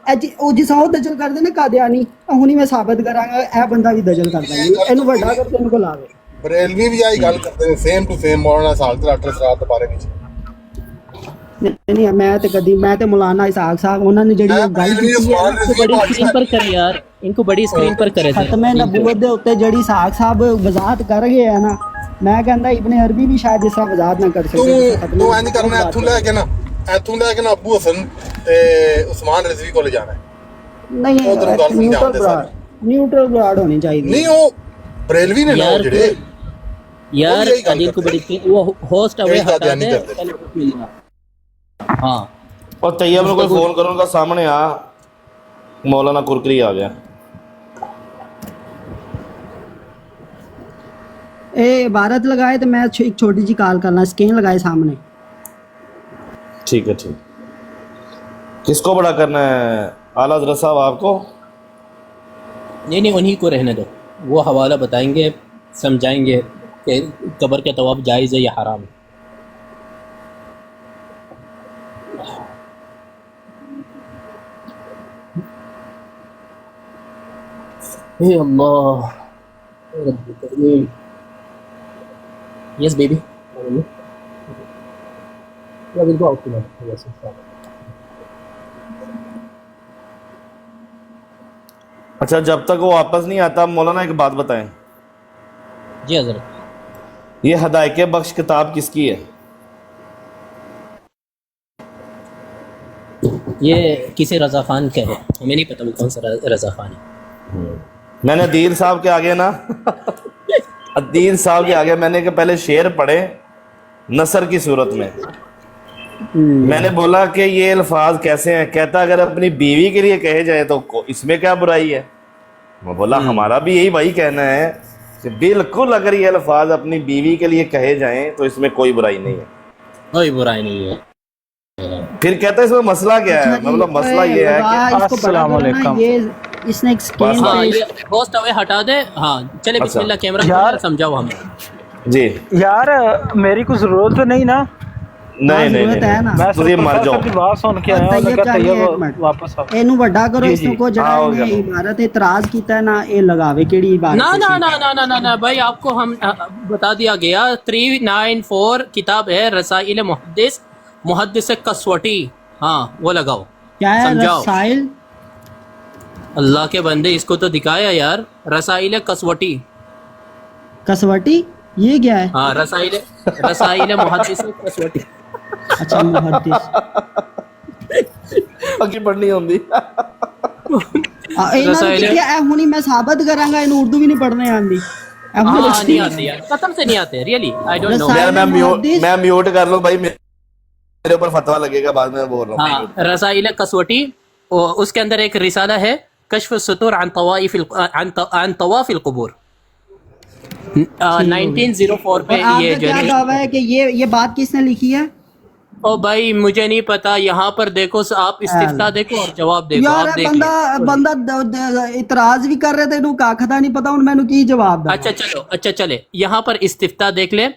ਉਹ ਜਿਸਾ ਉਹ ਦਜਲ ਕਰਦੇ ਨੇ ਕਾਦੀਆਨੀ, ਹੁਣੀ ਮੈਂ ਸਾਬਤ ਕਰਾਂਗਾ ਇਹ ਬੰਦਾ ਵੀ ਦਜਲ ਕਰਦਾ ਹੈ, ਇਹਨੂੰ ਵੱਡਾ ਕਰਕੇ ਇਹਨੂੰ ਲਾਵੇ। ਬਰੇਲਵੀ ਵੀ ਆਹੀ ਗੱਲ ਕਰਦੇ ਨੇ, ਸੇਮ ਟੂ ਸੇਮ ਮੌਲਾਨਾ ਸਾਲ ਤੇ ਅਟਰ ਸਰਾਤ ਦੇ ਬਾਰੇ ਵਿੱਚ। نہیں میں تے کدی میں تے مولانا اسحاق صاحب انہوں نے جڑی گل کیتی ہے بڑی اسکرین پر کرے یار، ان کو بڑی اسکرین پر کرے ختم نبوت دے اوتے جڑی اسحاق صاحب وضاحت کر گئے ہے نا، میں کہندا ابن عربی بھی شاید اس طرح وضاحت نہ کر سکے۔ تو اینی کرنا ایتھوں لے کے نا ابو حسن تے عثمان رضوی کولے جانا ہے، نہیں نیوٹرل گراڈ ہونی چاہیے۔ نہیں وہ بریلوی نے نا جڑے یار ان کو بڑی وہ ہوسٹ اوے ہٹا دے ہاں۔ اور طیب نے کوئی فون کرو ان کا سامنے آ، مولانا کرکری آ گیا۔ اے عبارت لگائے تو میں ایک چھوٹی جی کال کرنا، اسکرین لگائے سامنے۔ ٹھیک ہے ٹھیک، کس کو بڑا کرنا ہے؟ اعلیٰ حضرت صاحب آپ کو؟ نہیں انہی کو رہنے دو، وہ حوالہ بتائیں گے، سمجھائیں گے کہ قبر کے طواف جائز ہے یا حرام ہے۔ اے اللہ رب کریم، یس بیبی اچھا جب تک وہ واپس نہیں آتا مولانا ایک بات بتائیں، جی حضرت، یہ ہدایت بخش کتاب کس کی ہے؟ یہ کسی رضا خان کا ہے، ہمیں نہیں پتہ وہ کون سا رضا خان ہے۔ میں نے عدیل صاحب کے آگے نا عدیل صاحب کے آگے میں نے کہ پہلے شعر پڑھے نثر کی صورت میں، میں نے بولا کہ یہ الفاظ کیسے ہیں؟ کہتا اگر اپنی بیوی کے لیے کہے جائے تو اس میں کیا برائی ہے؟ میں بولا ہمارا بھی یہی بھائی کہنا ہے کہ بالکل اگر یہ الفاظ اپنی بیوی کے لیے کہے جائیں تو اس میں کوئی برائی نہیں ہے، کوئی برائی نہیں ہے۔ پھر کہتا ہے اس میں مسئلہ کیا ہے؟ میں بولا مسئلہ یہ ہے کہ السلام علیکم، اس نے ایک اسکرین ہاں یہ ہوسٹ اوے ہٹا دے، ہاں چلے بسم اللہ کیمرہ سمجھاؤ ہمیں۔ جی یار میری کوئی ضرورت تو نہیں نا؟ نہیں نہیں میں تو یہ مر جاؤ۔ بات سن کے آیا ہوں، میں کہا طیب واپس آؤ۔ اینو بڑا کرو، اس کو جڑا نے عبارت اعتراض کیتا ہے نا، اے لگاوے کیڑی عبارت؟ نا بھائی آپ کو ہم بتا دیا گیا، 394 کتاب ہے رسائل محدث کسوٹی، ہاں وہ لگاؤ، کیا ہے سمجھاؤ۔ رسائل؟ اللہ کے بندے اس کو تو دکھایا یار، رسائل کسوٹی، کسوٹی یہ کیا ہے؟ ہاں رسائل محدث کسوٹی۔ اچھا محدث اگی پڑھنی ہوندی ہونی میں ثابت کراں گا، اینو اردو بھی نہیں پڑھنے آندی۔ نہیں آتے یار، قسم سے نہیں آتے، ریئلی آئی ڈونٹ نو۔ یار میں میوٹ کر لوں بھائی، میرے اوپر فتویٰ لگے گا بعد میں بول رہا ہوں۔ ہاں رسائل کسوٹی، اس کے اندر ایک رسالہ ہے کشف الستور عن طواف القبور، 1904 پہ یہ جو کیا دعویٰ ہے کہ یہ بات کس نے لکھی ہے؟ او بھائی مجھے نہیں پتا، یہاں پر دیکھو آپ استفتاء دیکھو اور جواب دیکھو، یار آپ دیکھ بندہ اعتراض بھی کر رہے تھے، انہوں کا کھدا نہیں پتا، میں کی جواب دا۔ اچھا چلے یہاں پر استفتاء دیکھ لیں۔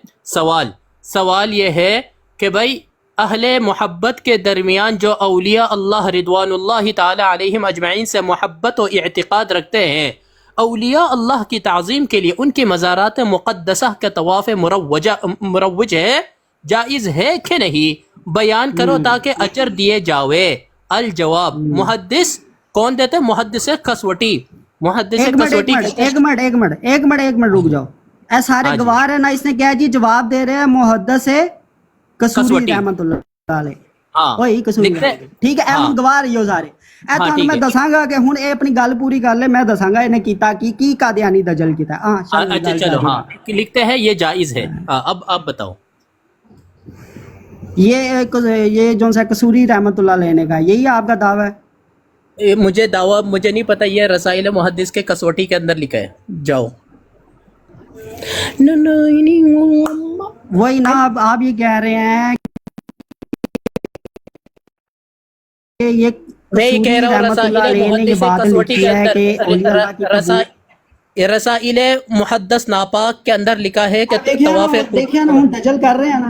سوال یہ ہے کہ بھائی اہل محبت کے درمیان جو اولیاء اللہ رضوان اللہ تعالی علیہم اجمعین سے محبت و اعتقاد رکھتے ہیں، اولیاء اللہ کی تعظیم کے لیے ان کی مزارات مقدسہ کا طواف مروج ہے، جائز ہے کہ نہیں؟ بیان کرو تاکہ اجر دیے جاوے۔ الجواب، محدث کون دیتے؟ محدث کسوٹی۔ محدث کسوٹی ایک منٹ رک جاؤ، اے سارے گواہ ہے نا، اس نے کیا جی جواب دے رہے ہیں محدث کسوٹی رحمت اللہ علیہ، وہی کسوٹی، ٹھیک ہے، اے ہن گواہ رہی ہو سارے۔ اے تھانوں میں دساں گا کہ ہن اے اپنی گل پوری کر لے، میں دساں گا انہیں کیتا کی قادیانی دجل کیتا۔ اچھا چلو، ہاں لکھتے ہیں یہ جائز ہے، اب آپ بتاؤ۔ یہ جو سا قصوری رحمت اللہ لینے کا یہی آپ کا دعویٰ ہے؟ مجھے نہیں پتا، یہ رسائل محدث کے کسوٹی کے اندر لکھا ہے، جاؤ۔ وہی نا، آپ یہ کہہ رہے ہیں کہ یہ قصوری رحمت اللہ علیہ نے یہ بات لکھی ہے کہ رسائل محدث ناپاک کے اندر لکھا ہے کہ طواف، دیکھیں نا ہم دجل کر رہے ہیں نا،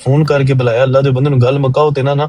ਫੋਨ ਕਰਕੇ ਬੁਲਾਇਆ, ਅੱਲਾ ਦੇ ਬੰਦੇ ਨੂੰ ਗੱਲ ਮੁਕਾਓ ਤੇ ਨਾ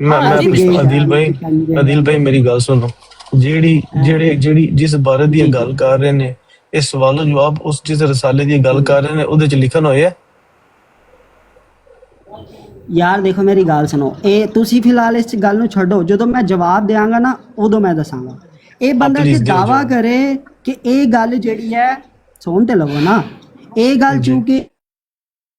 ਮੈਂ ਅਦਿਲ ਭਾਈ ਮੇਰੀ ਗੱਲ ਸੁਣੋ, ਜਿਹੜੀ ਜਿਸ ਬਾਰੇ ਦੀ ਗੱਲ ਕਰ ਰਹੇ ਨੇ, ਇਹ ਸਵਾਲ ਜਵਾਬ ਉਸ ਜਿਸ ਰਸਾਲੇ ਦੀ ਗੱਲ ਕਰ ਰਹੇ ਨੇ ਉਹਦੇ ਚ ਲਿਖਣ ਹੋਏ ਆ। ਯਾਰ ਦੇਖੋ ਮੇਰੀ ਗੱਲ ਸੁਣੋ, ਇਹ ਤੁਸੀਂ ਫਿਲਹਾਲ ਇਸ ਗੱਲ ਨੂੰ ਛੱਡੋ, ਜਦੋਂ ਮੈਂ ਜਵਾਬ ਦਿਆਂਗਾ ਨਾ ਉਦੋਂ ਮੈਂ ਦੱਸਾਂਗਾ। ਇਹ ਬੰਦਾ please ਜੇ ਦਿਓ ਦਾਵਾ ਜਵਾਬ। ਕਰੇ ਕਿ ਇਹ ਗੱਲ ਜਿਹੜੀ ਹੈ, ਸੁਣ ਤੇ ਲਵੋ ਨਾ, ਇਹ ਗੱਲ ਚੂੰਕਿ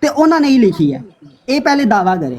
ਤੇ ਉਹਨਾਂ ਨੇ ਹੀ ਲਿਖੀ ਹੈ, ਇਹ ਪਹਿਲੇ ਦਾਵਾ ਕਰੇ,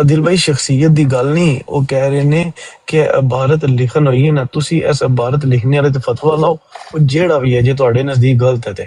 ਅਦਿਲ ਭਾਈ ਸ਼ਖਸੀਅਤ ਦੀ ਗੱਲ ਨਹੀਂ, ਉਹ ਕਹਿ ਰਹੇ ਨੇ ਕਿ ਇਬਾਰਤ ਲਿਖਣ ਹੋਈ ਹੈ ਨਾ, ਤੁਸੀਂ ਇਸ ਇਬਾਰਤ ਲਿਖਣੇ ਵਾਲੇ ਤੇ ਫਤਵਾ ਲਾਓ, ਉਹ ਜਿਹੜਾ ਵੀ ਹੈ ਜੇ ਤੁਹਾਡੇ ਨਜ਼ਦੀਕ ਗਲਤ ਹੈ ਤੇ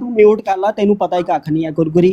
ਤੂੰ ਮਿਊਟ ਕਰ ਲਾ, ਤੈਨੂੰ ਪਤਾ ਹੀ ਕੱਖ ਨਹੀਂ ਹੈ। ਗੁਰਗੁਰੀ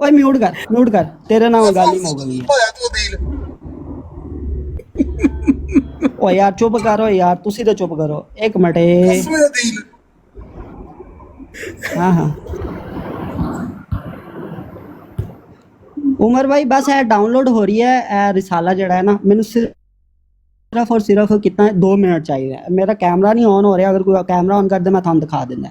ਓਏ ਮਿਊਟ ਕਰ, ਤੇਰੇ ਨਾਲ ਗੱਲ ਹੀ ਮੁੱਕ ਗਈ ਹੋਇਆ ਤੂੰ ਅਦੀਲ ਓਏ ਯਾਰ ਚੁੱਪ ਕਰੋ ਯਾਰ, ਤੁਸੀਂ ਤਾਂ ਚੁੱਪ ਕਰੋ ਇੱਕ ਮਿੰਟ। ਕਸਮ ਅਦੀਲ ਹਾਂ ਉਮਰ ਭਾਈ ਬਸ ਇਹ ਡਾਊਨਲੋਡ ਹੋ ਰਹੀ ਹੈ। ਇਹ ਰਿਸਾਲਾ ਜਿਹੜਾ ਹੈ ਨਾ, ਮੈਨੂੰ ਸਿਰਫ ਔਰ ਸਿਰਫ ਕਿੰਨਾ 2 ਮਿੰਟ ਚਾਹੀਦਾ। ਮੇਰਾ ਕੈਮਰਾ ਨਹੀਂ ਔਨ ਹੋ ਰਿਹਾ, ਅਗਰ ਕੋਈ ਕੈਮਰਾ ਔਨ ਕਰ ਦੇ ਮੈਂ ਤੁਹਾਨੂੰ ਦਿਖਾ ਦਿੰਦਾ,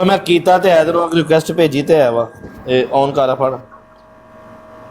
ਮੈਂ ਕੀਤਾ ਤੇ ਇਧਰੋਂ ਰਿਕੁਐਸਟ ਭੇਜੀ ਤੇ ਆਇਆ ਵਾ, ਇਹ ਔਨ ਕਰ ਫੜ।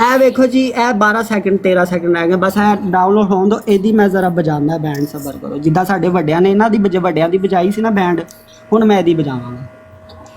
ਇਹ ਵੇਖੋ ਜੀ, ਇਹ 12 ਸੈਕਿੰਡ 13 ਸੈਕਿੰਡ ਰਹਿ ਗਏ ਬਸ। ਇਹ ਡਾਊਨਲੋਡ ਹੋਣ ਦੋ, ਇਹਦੀ ਮੈਂ ਜ਼ਰਾ ਬਜਾਉਂਦਾ ਬੈਂਡ। ਸਬਰ ਕਰੋ, ਜਿੱਦਾਂ ਸਾਡੇ ਵੱਡਿਆਂ ਨੇ ਇਹਨਾਂ ਦੀ ਵੱਡਿਆਂ ਦੀ ਬਜਾਈ ਸੀ ਨਾ ਬੈਂਡ, ਹੁਣ ਮੈਂ ਇਹਦੀ ਬਜਾਵਾਂਗਾ।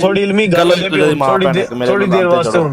ਥੋੜੀ ਇਲਮੀ ਗੱਲ ਥੋੜੀ ਦੇਰ ਵਾਸਤੇ ਹੁਣ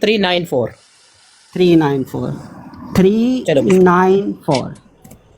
394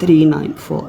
394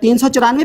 394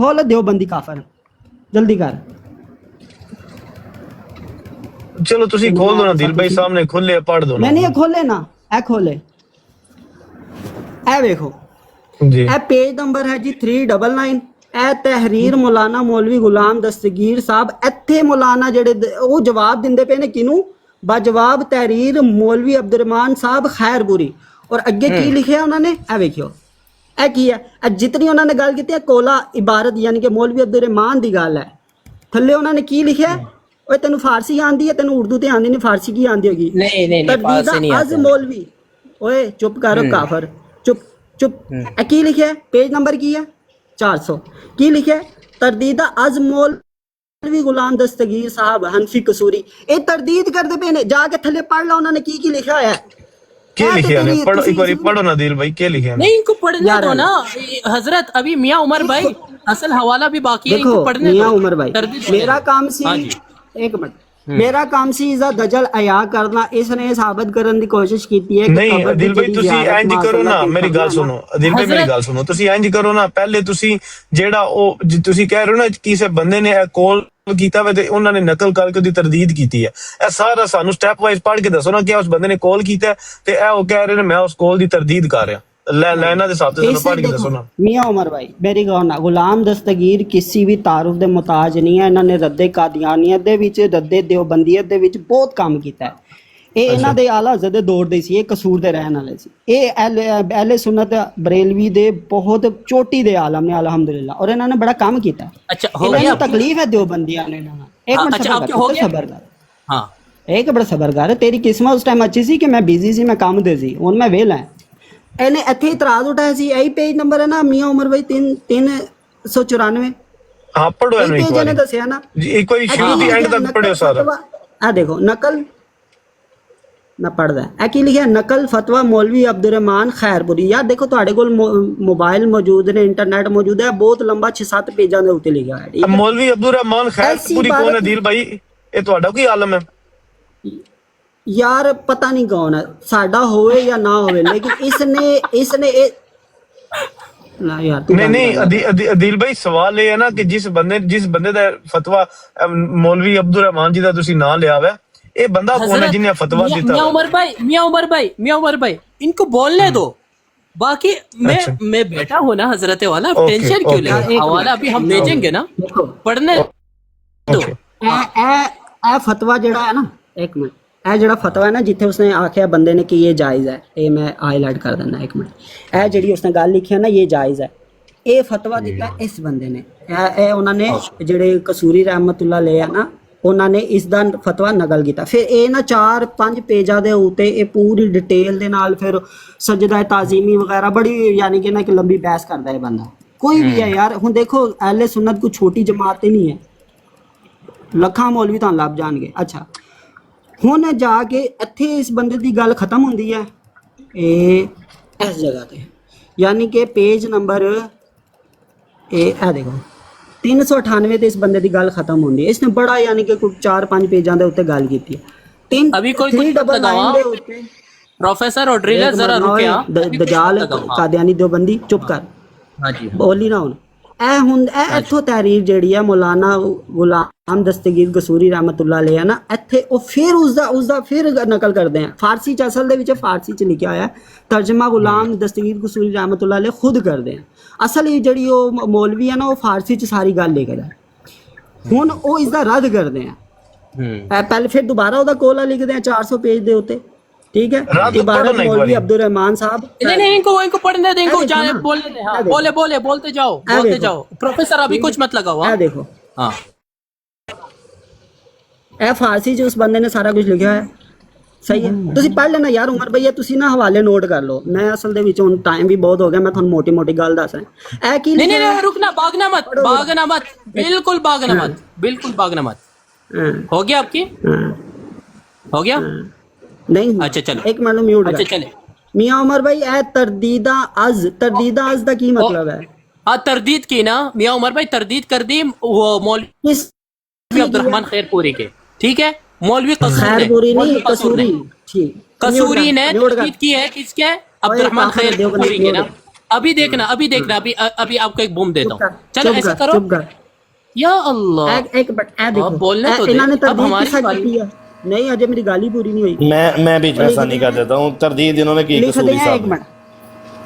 کھول دیوبندی کافر جلدی کر چلو تسی کھول دو نا دل بھائی سامنے کھلے پڑھ دو میں نہیں یہ کھولے نا اے کھولے اے دیکھو جی اے پیج نمبر ہے جی 399 اے تحریر مولانا مولوی غلام دستگیر صاحب ایتھے مولانا جڑے وہ جواب دیندے پے نے کینوں با جواب تحریر مولوی عبدالرحمان صاحب خیر پوری اور اگے کی لکھیا انہوں نے اے ویکھیو اے کی ہے اے جتنی انہوں نے گل کیتی ہے کولا عبارت یعنی کہ مولوی عبدالرحمان دی گل ہے تھلے انہوں نے کی لکھیا ہے اوے تینوں فارسی آندی ہے تینوں اردو تے آندی نہیں فارسی کی آندی ہوگی نہیں فارسی نہیں از مولوی اوے چپ کرو کافر چپ چپ اے کی لکھیا ہے پیج نمبر کی ہے 400 کی لکھیا ہے تردید از مولوی غلام دستگیر صاحب حنفی قصوری اے تردید کر دے پے نے جا کے تھلے پڑھ لو انہوں نے کی لکھا ہوا ہے کیا لکھیا نے پڑھو ایک بار پڑھو نا دل بھائی کیا لکھیا نے نہیں ان کو پڑھنے دو نا حضرت ابھی میاں عمر بھائی اصل حوالہ بھی باقی ہے ان کو دیکھو پڑھنے میاں دو عمر بھائی میرا کام سی ایک منٹ میرا کام سی ازا دجل عیا کرنا اس نے ثابت کرن دی کوشش کیتی ہے کہ نہیں قبر دل بھائی تسی اینج کرو نا میری گل سنو دل بھائی میری گل سنو تسی اینج کرو نا پہلے تسی جیڑا او تسی کہہ رہے ہو نا کسی بندے نے کال کیتا ہوئے تے انہوں نے نقل کر کے دی تردید کیتی ہے اے سارا سانو سٹیپ وائز پڑھ کے دسو نا کیا اس بندے نے کال کیتا ہے تے اے وہ کہہ رہے نے میں اس کال دی تردید کر رہا لینا دے ساتھ تے پڑھ کے دسو نا میاں عمر بھائی میری گل نا غلام دستگیر کسی بھی تعارف دے محتاج نہیں ہے انہوں نے رد قادیانیت دے وچ رد دیوبندیت دے وچ بہت کام کیتا ہے اے انہاں دے اعلی حضرت دے دور دے سی اے قصور دے رہن والے سی اے اہل سنت بریلوی دے بہت چوٹی دے عالم نے الحمدللہ اور انہوں نے بڑا کام کیتا ہے اچھا ہو انہاں گیا نوں تکلیف ہے دیوبندیاں نے ایک منٹ صبر کر ہاں ایک بڑا صبر کر تیری قسمت اس ٹائم اچھی سی کہ میں بیزی سی میں کام دے سی ہن میں ویلا ہاں اینے ایتھے اعتراض اٹھایا سی یہی پیج نمبر ہے نا میاں عمر بھائی 394 ہاں پڑھو اینو ایک پیج نے بار دسیا نا ایک بار شروع دی اینڈ تک پڑھو سارا آ دیکھو نقل نہ پڑھدا ہے کی لکھیا نقل فتوی مولوی عبدالرحمان خیر پوری یار دیکھو تہاڈے کول موبائل موجود نے انٹرنیٹ موجود ہے بہت لمبا 6-7 پیجاں دے اوتے لکھیا ہے مولوی عبدالرحمان خیر پوری کون ہے دل بھائی اے تہاڈا کوئی عالم ہے یار پتہ نہیں کون ہے ساڈا ہوئے یا نہ ہوئے لیکن اس نے نا یار نہیں عدیل بھائی سوال یہ ہے نا کہ جس بندے دا فتویٰ مولوی عبدالرحمان جی دا تسی نام لیا ہوا اے بندہ کون ہے جن نے فتویٰ دیتا میاں عمر بھائی ان کو بولنے دو باقی میں بیٹھا ہوں نا حضرت والا ٹینشن کیوں لے حوالہ ابھی ہم بھیجیں گے نا پڑھنے دو اے فتویٰ جڑا ہے نا ایک منٹ اے جڑا فتویٰ ہے نا جتھے اس نے آکھیا بندے نے کہ یہ جائز ہے اے میں ہائی لائٹ کر دینا ایک منٹ اے جڑی اس نے گل لکھی ہے نا یہ جائز ہے اے فتویٰ دیتا اس بندے نے اے انہوں نے جڑے قصوری رحمت اللہ علیہ نا انہوں نے اس دا فتویٰ نقل کیتا پھر اے نا 4-5 پیجاں دے اوتے اے پوری ڈیٹیل دے نال پھر سجدہ تعظیمی وغیرہ بڑی یعنی کہ نا کہ لمبی بحث کردا ہے بندہ کوئی بھی ہے یار ہن دیکھو اہل سنت کوئی چھوٹی جماعت نہیں ہے لکھاں مولوی تاں لب جان گے اچھا ہن جا کے اتھے اس بندے دی گل ختم ہوندی ہے اے اس جگہ تے یعنی کہ پیج نمبر اے دیکھو 398 تے اس بندے دی گل ختم ہوندی ہے اس نے بڑا یعنی کہ 4-5 پیجاں دے اوتے گل کیتی ہے ابھی کوئی دے اوتے پروفیسر اور ڈرلر ذرا رکیا دجال قادیانی دیوبندی چپ کر ہاں جی بولی نہ ہن اے اتھوں تحریر جیڑی ہے مولانا غلام دستگیر قصوری رحمت اللہ علیہ نا ایتھے او پھر اس دا پھر نقل کردے ہیں فارسی چ اصل دے وچ فارسی چ لکھیا ہوا ہے ترجمہ غلام دستگیر قصوری رحمت اللہ علیہ خود کردے ہیں اصل جڑی او مولوی ہے نا او فارسی چ ساری گل لے کر ہن او اس دا رد کردے ہیں پہلے پھر دوبارہ او دا کولا لکھدے ہیں 400 پیج دے اوتے ٹھیک ہے عبارت مولوی عبدالرحمان صاحب نہیں ان کو پڑھنے دیں کو جانے بولنے دیں ہاں بولتے جاؤ پروفیسر ابھی کچھ مت لگاؤ اے دیکھو ہاں اے فارسی چ اس بندے نے سارا کچھ لکھا ہے صحیح ہے تسی پڑھ لینا یار عمر بھیا تسی نا حوالے نوٹ کر لو میں اصل دے وچ ہن ٹائم بھی بہت ہو گیا میں تھانوں موٹی گل دساں اے کی نہیں رکنا باغنا مت بالکل باغنا مت ہو گیا آپ کی ہو گیا نہیں اچھا چلو ایک منٹ میوٹ اچھا چلے میاں عمر بھائی اے تردیدہ از دا کی مطلب ہے ہاں تردید کی نا میاں عمر بھائی تردید کر دی وہ مولوی عبدالرحمان خیر پوری کے ٹھیک ہے مولوی خیر پوری نہیں قصوری قصوری نے تردید کی ہے کس کے عبدالرحمان خیر پوری کے نا ابھی دیکھنا ابھی آپ کو ایک بوم دیتا ہوں. چلو چپ ایسا کر، کرو. چپ کر. یا اللہ ایک بٹ اے دیکھو آپ بولنے تو انہوں نے دے. اب تردید ہماری کس حد کی ہے؟ نہیں اجے میری گالی پوری نہیں ہوئی. میں بیچ میں ایسا نہیں کر دیتا ہوں. تردید انہوں نے کی لکھ قصوری دیں ایک صاحب نے. منٹ.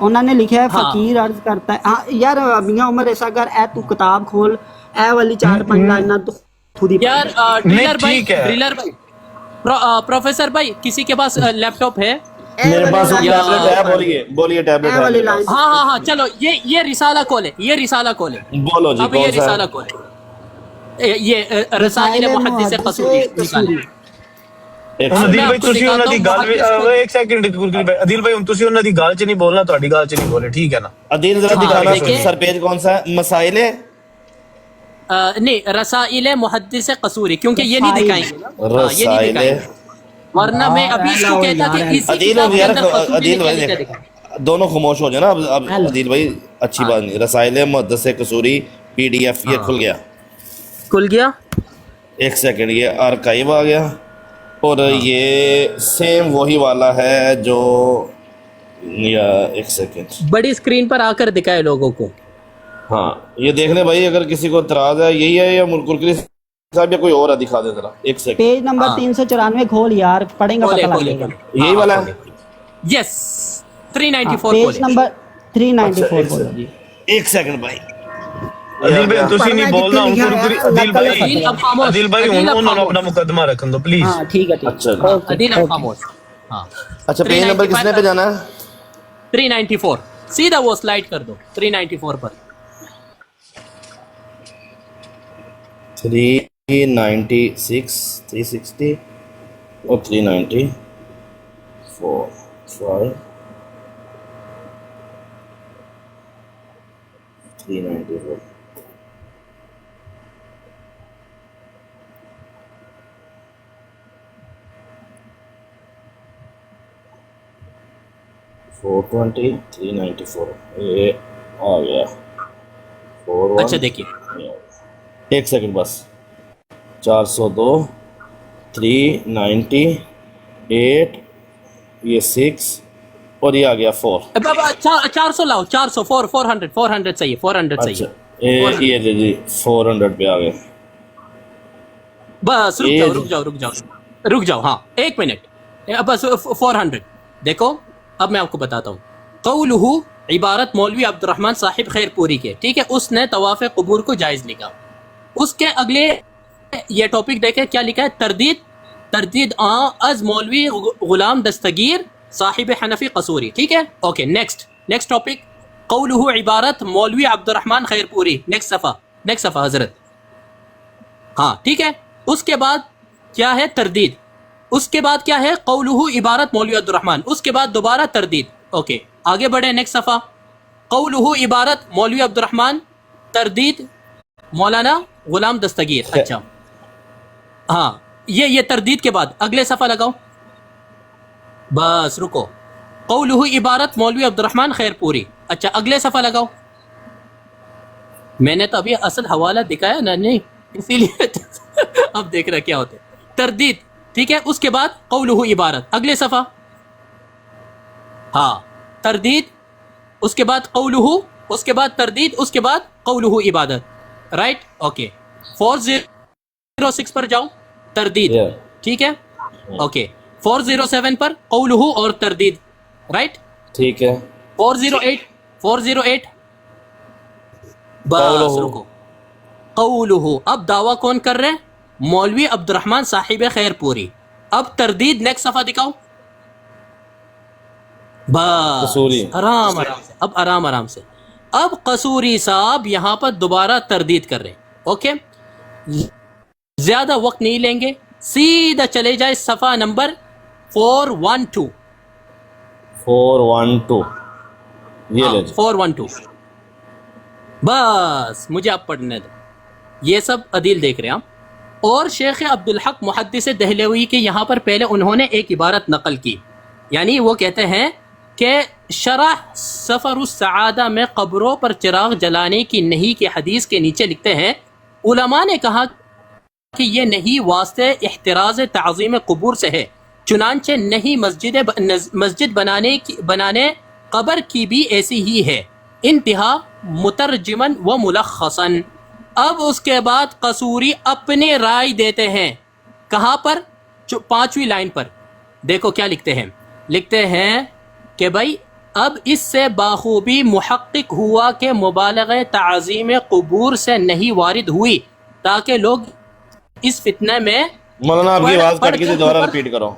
انہوں نے لکھا ہے ہاں. فقیر عرض کرتا ہے. ہاں یار میاں عمر ایسا کر اے تو کتاب کھول اے والی 4-5 لائناں تو خود ہی یار نہیں ٹھیک ہے. ڈرلر بھائی پروفیسر بھائی کسی کے پاس لیپ ٹاپ ہے؟ میرے پاس ٹیبلٹ ہے. بولیے ٹیبلٹ اے والی ہے. لائن ہاں چلو یہ رسالہ کھولے. یہ رسالہ کھولے. بولو جی اب یہ کون سا رسالہ کھولے. یہ رسائل محدث قصوری نکالے. عدیل بھائی ਤੁਸੀਂ ਉਹਨਾਂ ਦੀ ਗੱਲ ਇੱਕ سیکنڈ عدیل بھائی ਹੁਣ ਤੁਸੀਂ ਉਹਨਾਂ ਦੀ ਗੱਲ 'ਚ نہیں بولنا ਤੁਹਾਡੀ ਗੱਲ 'ਚ نہیں بولے ٹھیک ہے نا. عدیل ذرا دکھانا سر پیج کون سا ہے. مسائل نہیں رسائل محدث قصوری کیونکہ یہ نہیں دکھائیں گے. یہ نہیں دکھائیں گے ورنہ میں ابھی اس کو کہتا کہ اسی عدیل کتاب کے یار اندر قصوری عدیل لکھا بھائی دکھائیں. دونوں خاموش ہو جائے نا. اب عدیل بھائی اچھی بات نہیں. رسائل محدث قصوری PDF یہ کھل گیا. کھل گیا. ایک سیکنڈ یہ آرکائیو آ گیا اور یہ سیم وہی والا ہے جو یا ایک سیکنڈ بڑی اسکرین پر آ کر دکھائے لوگوں کو. ہاں یہ دیکھ لیں بھائی اگر کسی کو اعتراض ہے یہی ہے یا کرکری صاحب یا کوئی اور ہے دکھا دیں ذرا ایک سیکنڈ. پیج نمبر 394 کھول یار پڑھیں گا پتہ لگ جائے گا. یہی والا ہے. یس 394 پیج کھولے. نمبر 394 کھولو جی. ایک سیکنڈ بھائی. عدیل بھائی ਤੁਸੀਂ نہیں بولنا ہوں عدیل بھائی عدیل بھائی انہوں نے اپنا مقدمہ رکھن دو پلیز. ہاں ٹھیک ہے. اچھا عدیل اب خاموش. ہاں اچھا پیج نمبر کس نے پہ جانا ہے. 394 سیدھا وہ سلائڈ کر دو 394 پر. 396 360 اور 394 5 394 420 394 یہ آ گیا. اچھا دیکھیے ایک سیکنڈ بس. 402 398 یہ 6 اور یہ آ گیا 4. 400 لاؤ 400 400 صحیح 400 صحیح. یہ جی 400 پہ آ گئے. بس رک جاؤ ہاں ایک منٹ بس 400. دیکھو اب میں آپ کو بتاتا ہوں. قولہ عبارت مولوی عبد الرحمن صاحب خیر پوری کے ٹھیک ہے. اس نے طواف قبور کو جائز لکھا. اس کے اگلے یہ ٹاپک دیکھیں کیا لکھا ہے. تردید از مولوی غلام دستگیر صاحب حنفی قصوری ٹھیک ہے. اوکے نیکسٹ ٹاپک قولہ عبارت مولوی عبد الرحمن خیر پوری. نیکسٹ صفحہ حضرت. ہاں ٹھیک ہے. اس کے بعد کیا ہے تردید. اس کے بعد کیا ہے قولہ عبارت مولوی عبد الرحمن. اس کے بعد دوبارہ تردید. اوکے آگے بڑھے نیکسٹ صفحہ. قولہ عبارت مولوی عبد الرحمن تردید مولانا غلام دستگیر. اچھا ہاں یہ تردید کے بعد اگلے صفحہ لگاؤ. بس رکو. قولہ عبارت مولوی عبد الرحمن خیر پوری. اچھا اگلے صفحہ لگاؤ. میں نے تو ابھی اصل حوالہ دکھایا نا نہیں اسی لیے اب دیکھ رہا کیا ہوتا ہے. تردید ٹھیک ہے. اس کے بعد قولہ عبارت اگلے صفحہ. ہاں تردید اس کے بعد قولہ اس کے بعد تردید اس کے بعد قولہ عبادت رائٹ. اوکے 406 پر جاؤ تردید ٹھیک ہے. اوکے 407 پر قولہ اور تردید رائٹ ٹھیک ہے. 408 بس رکو. قولہ اب دعویٰ کون کر رہے ہیں؟ مولوی عبد الرحمن صاحب خیر پوری. اب تردید نیکسٹ صفحہ دکھاؤ. بس آرام سے اب آرام سے. اب قصوری صاحب یہاں پر دوبارہ تردید کر رہے ہیں. اوکے زیادہ وقت نہیں لیں گے سیدھا چلے جائے صفحہ نمبر 412 یہ لے 412. بس مجھے آپ پڑھنے دو. یہ سب عدیل دیکھ رہے ہیں آپ. اور شیخ عبدالحق محدث دہلوی کے یہاں پر پہلے انہوں نے ایک عبارت نقل کی. یعنی وہ کہتے ہیں کہ شرح سفر السعادہ میں قبروں پر چراغ جلانے کی نہی کی حدیث کے نیچے لکھتے ہیں علماء نے کہا کہ یہ نہی واسطے احتراز تعظیم قبور سے ہے. چنانچہ نہی مسجد بنانے قبر کی بھی ایسی ہی ہے. انتہا مترجمن و ملخصن. اب اس کے بعد قصوری اپنی رائے دیتے ہیں. کہاں پر؟ 5ویں لائن پر دیکھو کیا لکھتے ہیں. لکھتے ہیں کہ بھائی اب اس سے باخوبی محقق ہوا کہ مبالغہ تعظیم قبور سے نہیں وارد ہوئی تاکہ لوگ اس فتنہ میں. مولانا آپ کی آواز کٹ گئی تھی، دوبارہ ریپیٹ کرو.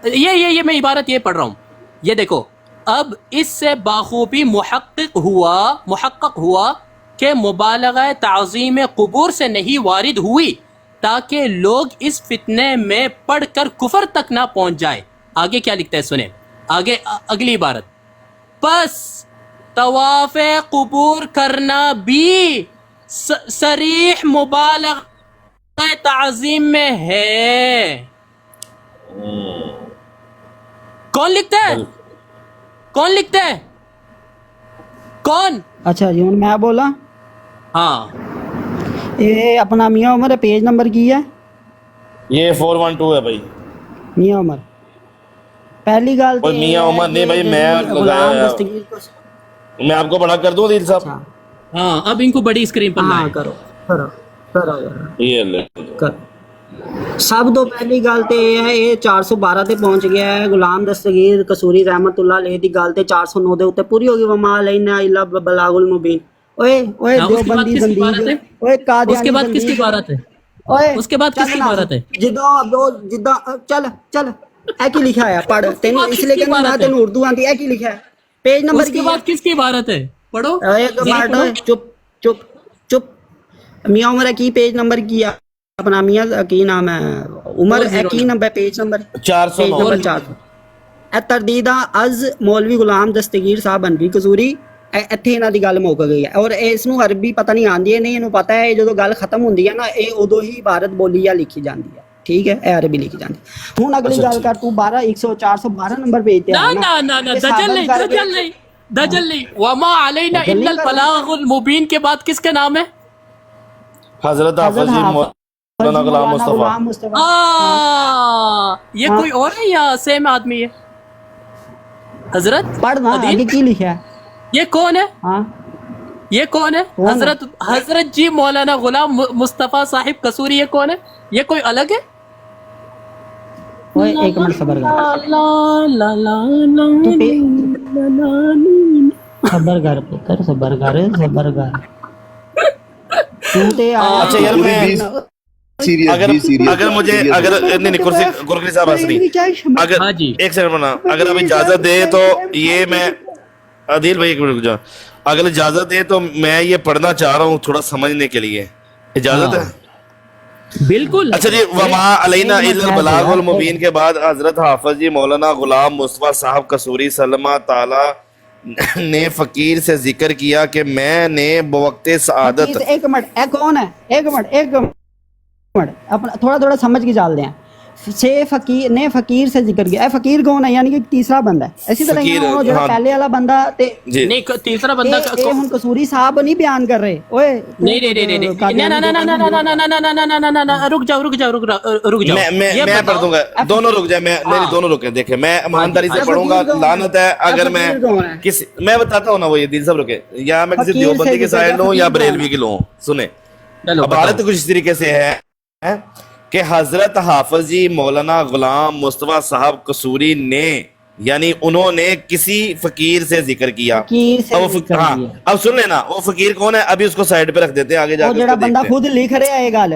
یہ میں عبارت یہ پڑھ رہا ہوں. یہ دیکھو اب اس سے باخوبی محقق ہوا کہ مبالغہ تعظیم قبور سے نہیں وارد ہوئی تاکہ لوگ اس فتنے میں پڑھ کر کفر تک نہ پہنچ جائے. آگے کیا لکھتا ہے سنیں. آگے اگلی عبارت، پس طواف قبور کرنا بھی صریح مبالغہ تعظیم میں ہے. کون لکھتا ہے؟ کون لکھتا ہے؟ کون؟ اچھا جی میں بولا. ہاں یہ اپنا میاں عمر ہے، پیج نمبر کی ہے؟ یہ 412 ہے بھائی. میاں عمر پہلی گال کوئی میاں عمر نہیں بھائی، میں آپ کو بڑا کر دوں عدیل صاحب. ہاں اب ان کو بڑی اسکرین پر لائیں. کرو یہ لے. سب تو پہلی گل تے یہ ہے، یہ 412 تے پہنچ گیا ہے. غلام دستگیر قصوری رحمت اللہ علیہ دی گل تے 409 دے اوتے پوری ہوگی. وما علینا الا البلاغ المبین. اوئے دیوبندی زندگی، اوئے قادیانی. اس کے بعد کس کی عبارت ہے؟ اس کے بعد کس کی عبارت ہے؟ جداں چل اے کی لکھا ہے پڑھ. تینوں اس لیے کہ میں تینوں اردو آندی. اے کی لکھا ہے؟ پیج نمبر اس کے بعد کس کی عبارت ہے؟ پڑھو. چپ. میاں عمر کی پیج نمبر کی اپنا میاں کی نام ہے عمر کی نمبر پیج نمبر 400. اے تردیدہ از مولوی غلام دستگیر صاحب انوی قصوری. ਇੱਥੇ ਇਹਨਾਂ ਦੀ ਗੱਲ ਮੁੱਕ ਗਈ ਹੈ. ਔਰ ਇਸ ਨੂੰ ਅਰਬੀ ਪਤਾ ਨਹੀਂ ਆਉਂਦੀ ਹੈ, ਨਹੀਂ ਇਹਨੂੰ ਪਤਾ ਹੈ ਜਦੋਂ ਗੱਲ ਖਤਮ ਹੁੰਦੀ ਹੈ ਨਾ ਇਹ ਉਦੋਂ ਹੀ ਇਬਾਰਤ ਬੋਲੀ ਜਾਂ ਲਿਖੀ ਜਾਂਦੀ ਹੈ. ਠੀਕ ਹੈ, ਇਹ ਅਰਬੀ ਲਿਖੀ ਜਾਂਦੀ. ਹੁਣ ਅਗਲੀ ਗੱਲ ਕਰ ਤੂੰ 412 ਨੰਬਰ ਭੇਜ ਤੇ نا دجل نہیں. وما علینا الا البلاغ المبین کے بعد کس کا نام ہے؟ حضرت حافظ جی مولانا غلام مصطفیٰ. یہ کوئی اور ہے یا سیم آدمی ہے؟ حضرت پڑھنا آگے کی لکھا ہے. یہ کون ہے؟ ہاں یہ کون ہے؟ حضرت جی مولانا غلام مصطفیٰ صاحب قصوری. یہ کون ہے؟ یہ کوئی الگ ہے؟ ایک منٹ صبر کر پتر، صبر کر. اچھا یار میں اگر مجھے گرگری صاحب اگر ایک سیکنڈ بنا اگر آپ اجازت دے تو یہ میں عدیل بھائی ایک منٹ جا اگر اجازت دے تو میں یہ پڑھنا چاہ رہا ہوں تھوڑا سمجھنے کے لیے. اجازت ہے؟ بالکل. اچھا جی. وما علینا الا البلاغ المبین کے بعد حضرت حافظ جی مولانا غلام مصطفیٰ صاحب قصوری سلمہ تعالی نے فقیر سے ذکر کیا کہ میں نے بوقت سعادت. ایک منٹ، اے کون ہے؟ ایک منٹ اپنا تھوڑا سمجھ کے چل دیں. سے فقیر نے فقیر سے ذکر کیا. اے فقیر کون ہے؟ یعنی کہ تیسرا بندہ ہے. اسی طرح جو پہلے والا بندہ تے نہیں تیسرا بندہ ہن قصوری صاحب نہیں بیان کر رہے. اوئے نہیں رک جاؤ. میں پڑھ دوں گا. دونوں رک جائیں. میری دونوں رکیں. دیکھیں میں ایمانداری سے پڑھوں گا. لعنت ہے اگر میں بتاتا ہوں نا. وہ یہ دل سب رکے یا میں کسی دیوبندی کی سائڈ لوں یا بریلوی کی لوں. سنیں عبارت کچھ اس طریقے سے ہے کہ حضرت حافظ جی مولانا غلام مصطفیٰ صاحب قصوری نے یعنی انہوں نے کسی فقیر سے ذکر کیا. اب سن لینا وہ فقیر کون ہے. ابھی اس کو سائڈ پہ رکھ دیتے ہیں. آگے جا کے بندہ خود لکھ رہا ہے گل.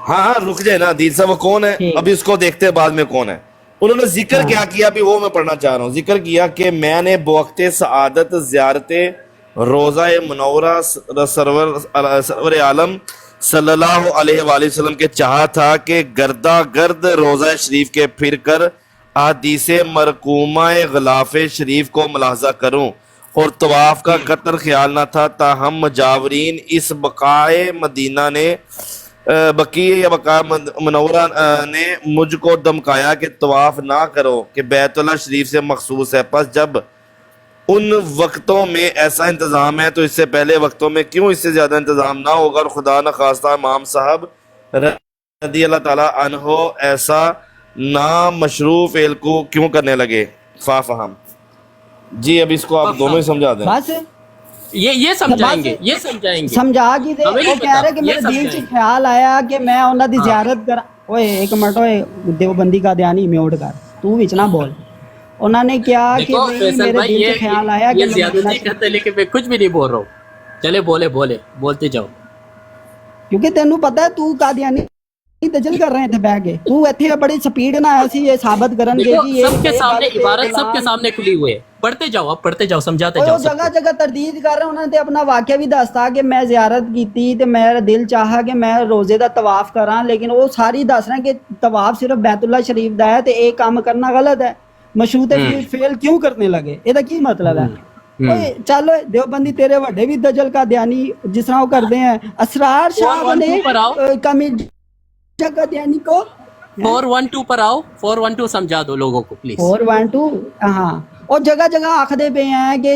ہاں رک جائے نا عدیل صاحب. وہ کون ہے ابھی اس کو دیکھتے ہیں بعد میں کون ہے. انہوں نے ذکر کیا کیا ابھی وہ میں پڑھنا چاہ رہا ہوں. ذکر کیا کہ میں نے بوقت سعادت زیارت روضہ منورہ سرور عالم صلی اللہ علیہ وآلہ وسلم کے چاہا تھا کہ گردہ گرد روضہ شریف کے پھر کر احادیث مرقومہ غلاف شریف کو ملاحظہ کروں اور طواف کا قطر خیال نہ تھا. تاہم مجاورین اس بقائے مدینہ نے بقیہ یا بقاء منورہ نے مجھ کو دمکایا کہ طواف نہ کرو کہ بیت اللہ شریف سے مخصوص ہے. پس جب ان وقتوں میں ایسا انتظام ہے تو اس سے پہلے وقتوں میں کیوں اس سے زیادہ انتظام نہ ہوگا. اور خدا نہ خواستہ امام صاحب رضی اللہ تعالیٰ عنہ ایسا نامشروع فعل کو کیوں کرنے لگے. فہم جی اب اس کو آپ دونوں ہی سمجھا دیں. یہ سمجھائیں گے سمجھا کی دے ہمیں نہیں وہ کہہ رہے کہ پتا، یہ میرے دل سمجھائیں چ خیال آیا کہ میں انہاں دی زیارت کر اوئے ایک منٹ اوئے دیوبندی کا دیانی میوٹ کر تو وچ نہ بول انہوں نے کیا کہ دیکھو بھئی فیصل میرے بھائی دل چ خیال آیا کہ یہ میں زیادتی کرتے ہیں، لیکن میں کچھ بھی نہیں بول رہا ہوں، چلے بولتے جاؤ. کیونکہ تینوں پتہ ہے تو قادیانی دجل کر رہے تھے بیٹھ کے تو ایتھے بڑی سپیڈ نہ ایسی یہ ثابت کرن گے دیکھو کہ یہ سب کے سامنے بات عبارت سب کے سامنے کھلی ہوئی ہے، پڑھتے جاؤ آپ پڑھتے جاؤ سمجھاتے وہ جاؤ سب جگہ جگہ تردید کر رہے انہوں نے اپنا واقعہ بھی دستا کہ میں زیارت کیتی تے میرا دل چاہا کہ میں روزے دا طواف کراں لیکن وہ ساری دس رہے ہیں کہ طواف صرف بیت اللہ شریف دا ہے تے ایک کام کرنا غلط ہے مشروط فعل کیوں کرنے لگے یہ کیا مطلب ہے اوئے چلو دیوبندی تیرے وڈے بھی دجل کا دیانی جس طرح وہ کرتے ہیں اسرار شاہ نے کمی جگہ دیانی کو 412 پر آؤ 412 سمجھا دو لوگوں کو پلیز 412 ہاں اور جگہ جگہ آخدے پہ ہیں کہ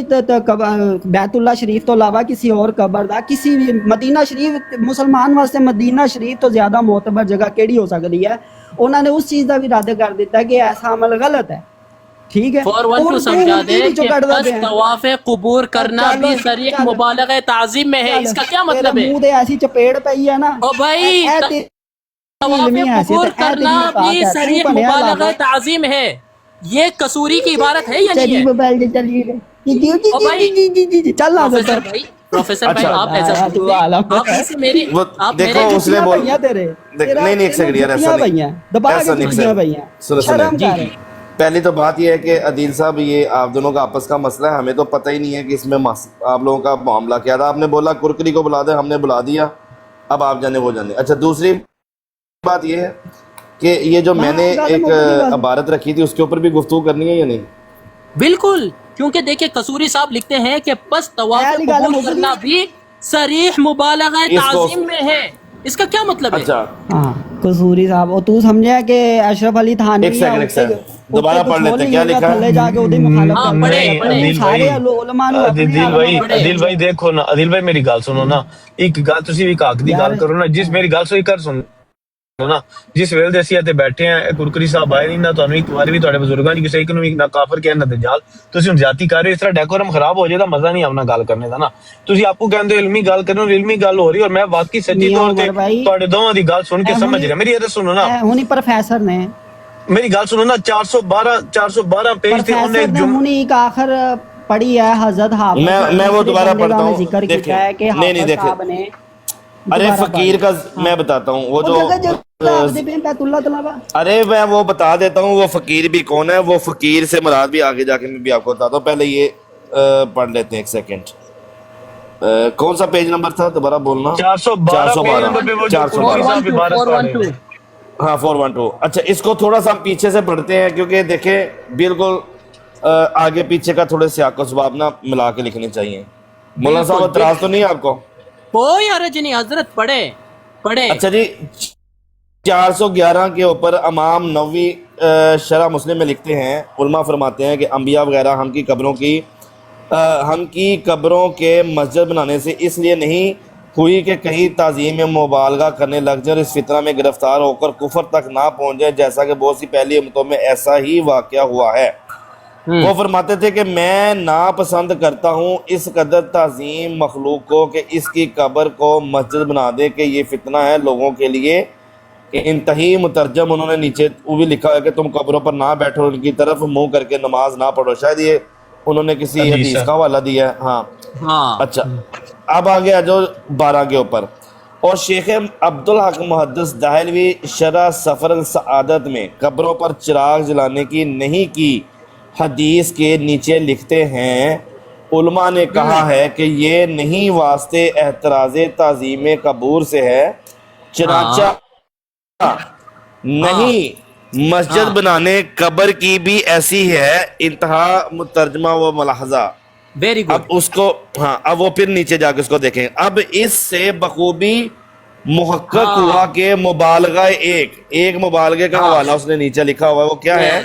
بیت اللہ شریف تو علاوہ کسی اور قبر دا کسی بھی مدینہ شریف مسلمان واسطے مدینہ شریف تو زیادہ معتبر جگہ کیڑی ہو سکتی ہے انہوں نے اس چیز کا بھی رد کر دیتا ہے کہ ایسا عمل غلط ہے ٹھیک ہے 412 سمجھا دے کہ بس طواف قبور کرنا بھی صریح مبالغہ تعظیم میں ہے، اس کا کیا مطلب ہے؟ منہ دے ایسی چپیڑ پئی ہے نا او بھائی طواف قبور کرنا بھی صریح مبالغہ تعظیم ہے، یہ قصوری کی عبارت ہے یا نہیں ہے؟ او بھائی پروفیسر بھائی آپ ایسا آپ ایسے میری آپ میرے دیکھو اس نے بول نہیں ایک سیکنڈ یار ایسا نہیں شرم کر پہلی تو بات یہ ہے کہ عدیل صاحب یہ آپ دونوں کا آپس کا مسئلہ ہے، ہمیں تو پتہ ہی نہیں ہے کہ اس میں آپ لوگوں کا معاملہ کیا تھا. آپ نے بولا کرکری کو بلا دیں، ہم نے بلا دیا، اب آپ جانے وہ جانے. اچھا دوسری بات یہ ہے کہ یہ جو میں نے ایک عبارت رکھی تھی اس کے اوپر بھی گفتگو کرنی ہے یا نہیں؟ بالکل، کیونکہ دیکھیں قصوری صاحب لکھتے ہیں کہ پس طواف قبول کرنا بھی صریح مبالغہ تعظیم میں ہے، اس کا کیا مطلب ہے؟ اچھا ہاں قصوری صاحب اور تو سمجھا کہ اشرف علی تھانوی ایک سیکنڈ دوبارہ پڑھ لیتے کیا لکھا ہے. تھلے جا کے اودی مخالفت سارے علماء نے عدیل بھائی دیکھو نا، عدیل بھائی میری گل سنو نا، ایک گل تسی بھی حق دی گل کرو نا، جس میری گل سوئی کر سنو نا، جس ویل دے اسی تے بیٹھے ہیں کرکری صاحب آئے نہیں نہ تانوں ایک واری بھی تواڈے بزرگاں نے کسے ایک نو نہ کافر کہنا نہ دجال، تسی ہن زیادتی کر رہے، اس طرح ڈیکورم خراب ہو جائے دا مزہ نہیں آونا گل کرنے دا نا. تسی آپو کہندے علمی گل کرو، علمی گل ہو رہی اور میں واقعی سچی طور تے تواڈے دوواں دی گل سن کے سمجھ رہا. میری یہ سنو نا، ہونی پروفیسر نے میری گل سنو نا، 412 پیج تے انہوں نے ایک ہونی ایک آخر پڑھی ہے حضرت حافظ میں وہ دوبارہ پڑھتا ہوں، ذکر کیا ہے کہ حافظ صاحب نے ارے فقیر کا میں بتاتا ہوں وہ جو ارے میں وہ بتا دیتا ہوں وہ فقیر بھی کون ہے، وہ فقیر سے مراد بھی آگے جا کے میں بھی آپ کو بتاتا ہوں. پہلے یہ پڑھ لیتے ہیں ایک سیکنڈ. کون سا پیج نمبر تھا دوبارہ بولنا؟ 412 ہاں 412. اچھا اس کو تھوڑا سا ہم پیچھے سے پڑھتے ہیں کیونکہ دیکھیں بالکل آگے پیچھے کا تھوڑے سیاق و سباق نہ ملا کے لکھنے چاہیے. مولانا صاحب اعتراض تو نہیں آپ کو؟ کوئی حرج نہیں حضرت، پڑھے. اچھا جی 411 کے اوپر امام نووی شرح مسلم میں لکھتے ہیں، علماء فرماتے ہیں کہ انبیاء وغیرہ ہم کی قبروں کے مسجد بنانے سے اس لیے نہیں ہوئی کہ کہیں تعظیم میں مبالغہ کرنے لگ جائیں اور اس فتنہ میں گرفتار ہو کر کفر تک نہ پہنچ جائیں، جیسا کہ بہت سی پہلی امتوں میں ایسا ہی واقعہ ہوا ہے. وہ فرماتے تھے کہ میں ناپسند کرتا ہوں اس قدر تعظیم مخلوق کو کہ اس کی قبر کو مسجد بنا دے کہ یہ فتنہ ہے لوگوں کے لیے. انتہائی مترجم انہوں نے نیچے وہ بھی لکھا ہے کہ تم قبروں پر نہ بیٹھو، ان کی طرف منہ کر کے نماز نہ پڑھو. شاید یہ انہوں نے کسی حدیث کا حوالہ دیا ہے. ہاں اچھا اب آگے آ جاؤ 12 کے اوپر. اور شیخ عبدالحق محدث دہلوی شرح سفر السعادت میں قبروں پر چراغ جلانے کی نہیں کی حدیث کے نیچے لکھتے ہیں علماء نے کہا ہے کہ یہ نہیں واسطے احتراز تعظیم قبور سے ہے، چنانچہ نہیں مسجد بنانے قبر کی بھی ایسی ہے. انتہا مترجمہ و ملاحظہ. اب اس کو اب وہ پھر نیچے جا کے اس کو دیکھیں. اب اس سے بخوبی محقق ہوا کہ مبالغہ ایک مبالغے کا حوالہ اس نے نیچے لکھا ہوا ہے. وہ کیا ہے؟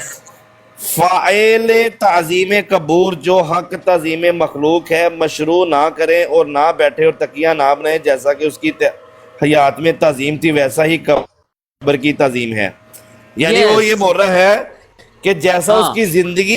فاعل تعظیم قبور جو حق تعظیم مخلوق ہے مشروع نہ کریں اور نہ بیٹھے اور تکیہ نہ بنائیں، جیسا کہ اس کی حیات میں تعظیم تھی ویسا ہی قبر کی تعظیم ہے. یعنی وہ یہ بول رہا ہے کہ جیسا اس کی زندگی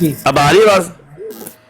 جی اب آ رہی ہے آواز؟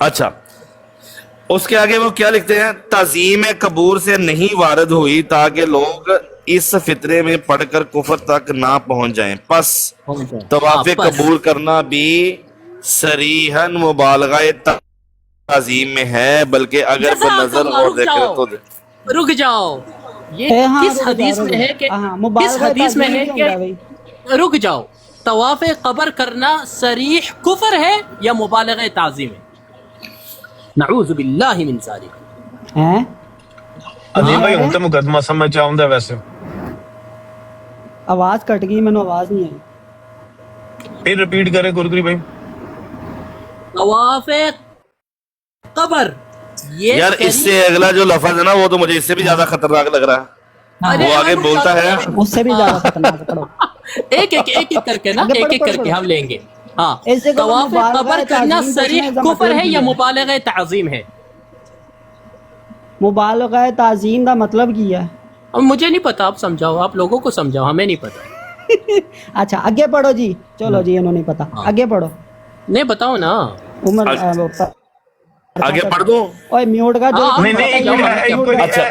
اچھا اس کے آگے وہ کیا لکھتے ہیں؟ تعظیم قبور سے نہیں وارد ہوئی تاکہ لوگ اس فطرے میں پڑھ کر کفر تک نہ پہنچ جائیں، پس طواف قبول کرنا بھی صریحاً مبالغہ تعظیم میں ہے، بلکہ اگر بنظر اور دیکھے تو رک جاؤ، یہ کس حدیث میں ہے کہ کس حدیث میں ہے کہ رک جاؤ طواف قبر کرنا صریح کفر ہے یا مبالغہ تعظیم ہے؟ نعوذ باللہ من ذالک. ہیں عظیم بھائی ہوں تو مقدمہ سمجھ آؤں ویسے آواز کٹ گئی، میں نے آواز نہیں آئی. پھر ریپیٹ کریں گرگری بھائی. طواف قبر یہ یار اس سے اگلا جو لفظ ہے نا وہ تو مجھے اس سے بھی زیادہ خطرناک لگ رہا ہے. وہ آگے بولتا ہے اس سے بھی زیادہ خطرناک پڑھو. ایک ایک کر کے نا ایک ایک کر کے ہم لیں گے. ہاں ایسے کہ طواف قبر کرنا تعظیم صریح کا کفر ہے مطلب یا کیا ہے؟ مبالغہ تعظیم ہے؟ مبالغہ تعظیم دا مطلب کیا ہے؟ اب مجھے نہیں پتا، آپ سمجھاؤ، آپ لوگوں کو سمجھاؤ، ہمیں نہیں پتا. اچھا آگے پڑھو جی. چلو جی انہوں نہیں پتا، آگے پڑھو. نہیں بتاؤ نا. عمر آگے پڑھ دوں. اوے میوٹ کا جو نہیں نہیں اچھا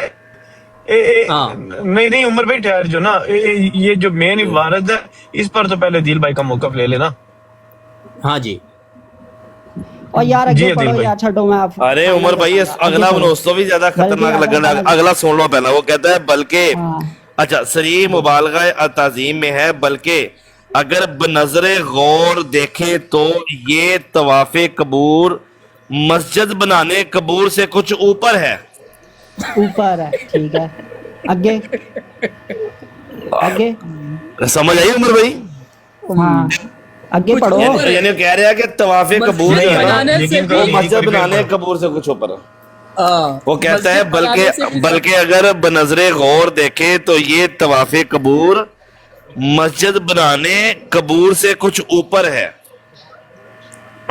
نہیں عمر بھائی ٹھہر جو نا، یہ جو مین عبارت ہے اس پر تو پہلے دل بھائی کا موقف لے لینا. ہاں جی اور یار آگے پڑھو یار، چھڈو میں آپ. ارے عمر بھائی اگلا اس تو بھی زیادہ خطرناک لگنا. اگلا سن لو پہلا. وہ کہتا ہے بلکہ اچھا صریح مبالغہ تعظیم میں ہے، بلکہ اگر بنظر غور دیکھیں تو یہ طواف قبور مسجد بنانے قبور سے کچھ اوپر ہے. اوپر ہے، ٹھیک ہے. آگے آگے سمجھ آئی عمر بھائی؟ ہاں آگے پڑھو. یعنی کہہ رہا ہے کہ طواف قبور جو ہے نا وہ مسجد بنانے قبور سے کچھ اوپر ہے. وہ کہتا ہے بلکہ اگر بنظر غور دیکھے تو یہ طواف قبور مسجد بنانے قبور سے کچھ اوپر ہے.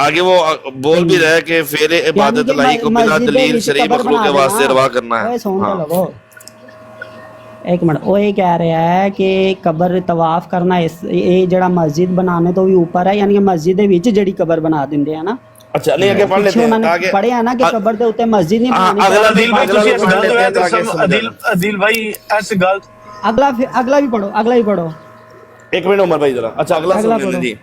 آگے وہ بول بھی رہا ہے کہ فعل عبادت الہی کو بلا دلیل شرعی مخلوق کے واسطے روا کرنا ہے. ایک منٹ، وہ یہ کہہ رہا ہے کہ قبر طواف کرنا یہ جڑا مسجد بنانے تو بھی اوپر ہے، یعنی کہ مسجد دے وچ جڑی قبر بنا دیندے ہیں نا. اچھا نہیں آگے پڑھ لیتے ہیں. آگے پڑھے ہیں نا کہ قبر دے اوتے مسجد نہیں بنانی. اگلا عدیل بھائی تسی اس گل تو ہے تو عدیل بھائی ایسے گل. اگلا بھی پڑھو، اگلا بھی پڑھو. ایک منٹ عمر بھائی ذرا. اچھا اگلا سنیں جی.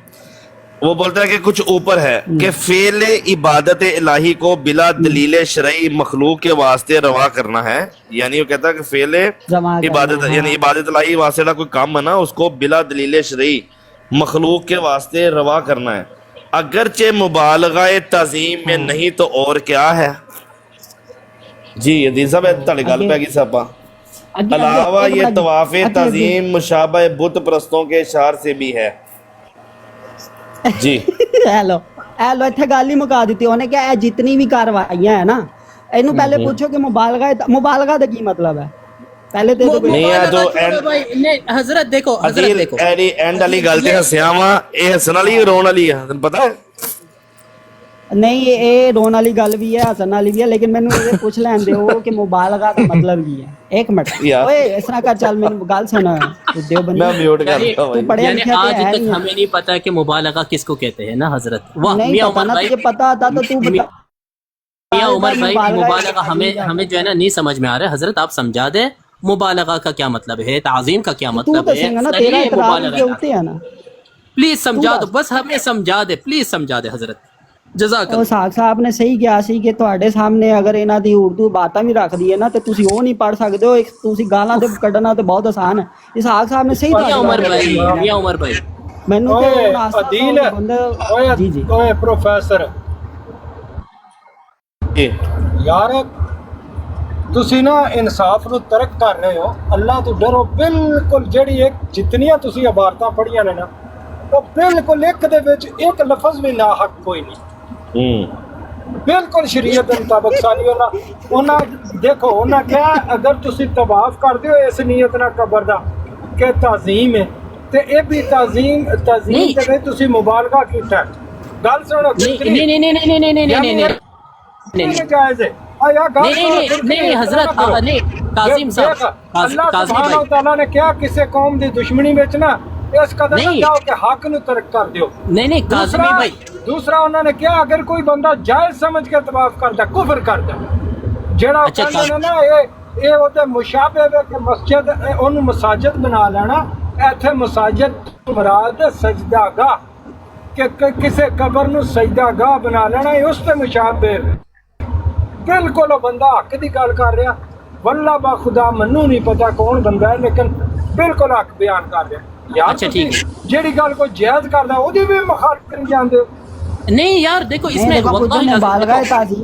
وہ بولتا ہے کہ کچھ اوپر ہے کہ فعل عبادت الہی کو بلا دلیل شرعی مخلوق کے واسطے روا کرنا ہے. یعنی وہ کہتا ہے کہ فعل عبادت یعنی عبادت الہی واسطے کا کوئی کام ہے نا اس کو بلا دلیل شرعی مخلوق کے واسطے روا کرنا ہے، اگرچہ مبالغہ تعظیم میں نہیں تو اور کیا ہے. جی عزیز صاحب تھوڑی گل پہ گئی سپا. علاوہ یہ طواف تعظیم مشابہ بت پرستوں کے اشعار سے بھی ہے. جی ہیلو اتنے گل ہی مکا دیتی انہیں کہ جتنی بھی کاروائیاں ہیں نا اینو پہلے پوچھو کہ مبالغہ دا کی مطلب ہے. پہلے تے نہیں ہے جو حضرت دیکھو اینڈ والی گل تے ہسیا وا، اے ہسن والی رون والی ہے تینوں پتہ ہے؟ نہیں یہ رون والی گل بھی ہے، ہسن والی بھی ہے، لیکن مینوں یہ پوچھ لین دیو کہ مبالغہ دا مطلب کی ہے. ایک منٹ اوئے اس طرح کر، چل مینوں گل سن دیو بندے. میں میوٹ کرتا ہوں. یعنی آج تک ہمیں نہیں پتا کہ مبالغہ کس کو کہتے ہیں نا حضرت. واہ میاں عمر بھائی، تجھے پتا تھا تو تو بتا. میاں عمر بھائی مبالغہ ہمیں جو ہے نا نہیں سمجھ میں آ رہا ہے. حضرت آپ سمجھا دیں مبالغہ کا کیا مطلب ہے، تعظیم کا کیا مطلب ہے. تیرا اعتراض یہ ہوتے ہیں نا، پلیز سمجھا دو، بس ہمیں سمجھا دے، پلیز سمجھا دے حضرت. جزاک اللہ. ساگ صاحب نے صحیح کیا سی کہ تواڈے سامنے اگر انہاں دی اردو باتاں بھی رکھ دی ہے نا تے تسی او نہیں پڑھ سکدے ہو. تسی گالاں تے کڈنا تے بہت آسان ہے. اسحاق صاحب نے صحیح میاں عمر بھائی مینوں تے عدیل جی جی اوے پروفیسر یار تسی نا انصاف نو ترک کر رہے ہو. اللہ تو ڈرو. بالکل جڑی ایک جتنیاں تسی عبارتاں پڑھیاں نے نا ਉਹ ਬਿਲਕੁਲ ਇੱਕ ਦੇ ਵਿੱਚ ਇੱਕ ਲਫ਼ਜ਼ ਵੀ ਨਾ ਹੱਕ ਕੋਈ ਨਹੀਂ, ਬਿਲਕੁਲ ਸ਼ਰੀਅਤ ਦੇ ਮੁਤਾਬਕ ਸਾਰੀ ਉਹਨਾਂ ਦੇਖੋ ਉਹਨਾਂ ਕਿਹਾ ਅਗਰ ਤੁਸੀਂ ਤਵਾਫ ਕਰਦੇ ਹੋ ਇਸ ਨੀਅਤ ਨਾਲ ਕਬਰ ਦਾ ਕਿ ਤਾਜ਼ੀਮ ਹੈ ਤੇ ਇਹ ਵੀ ਤਾਜ਼ੀਮ ਦੇ ਵਿੱਚ ਤੁਸੀਂ ਮੁਬਾਲਗਾ ਕੀਤਾ। ਗੱਲ ਸੁਣੋ نہیں جائز ہے نہیں حضرت نہیں کاظم صاحب اللہ سبحانہ وتعالی نے کیا کسی قوم دی دشمنی وچ نا اس قدر نہ جاؤ کہ حق نو ترک کر دیو. نہیں کاظم بھائی دوسرا انہوں نے کیا اگر کوئی بندہ جائز سمجھ کے طواف کرتا کفر کرتا جڑا کہندے نے نا اے اوتے مشابہ ہے کہ مسجد اونوں مساجد بنا لینا ایتھے مساجد مراد سجدہ گاہ کہ کسی قبر نو سجدہ گاہ بنا لینا اس تے مشابہ بالکل وہ بندہ حق دی گل کر رہا واللہ با خدا منو نہیں پتا کون بندہ ہے لیکن بالکل حق بیان کر رہا. اچھا ٹھیک ہے جیڑی گل کوئی جائز کردا او دی بھی مخالف کر جاندے ہو. نہیں یار دیکھو اس میں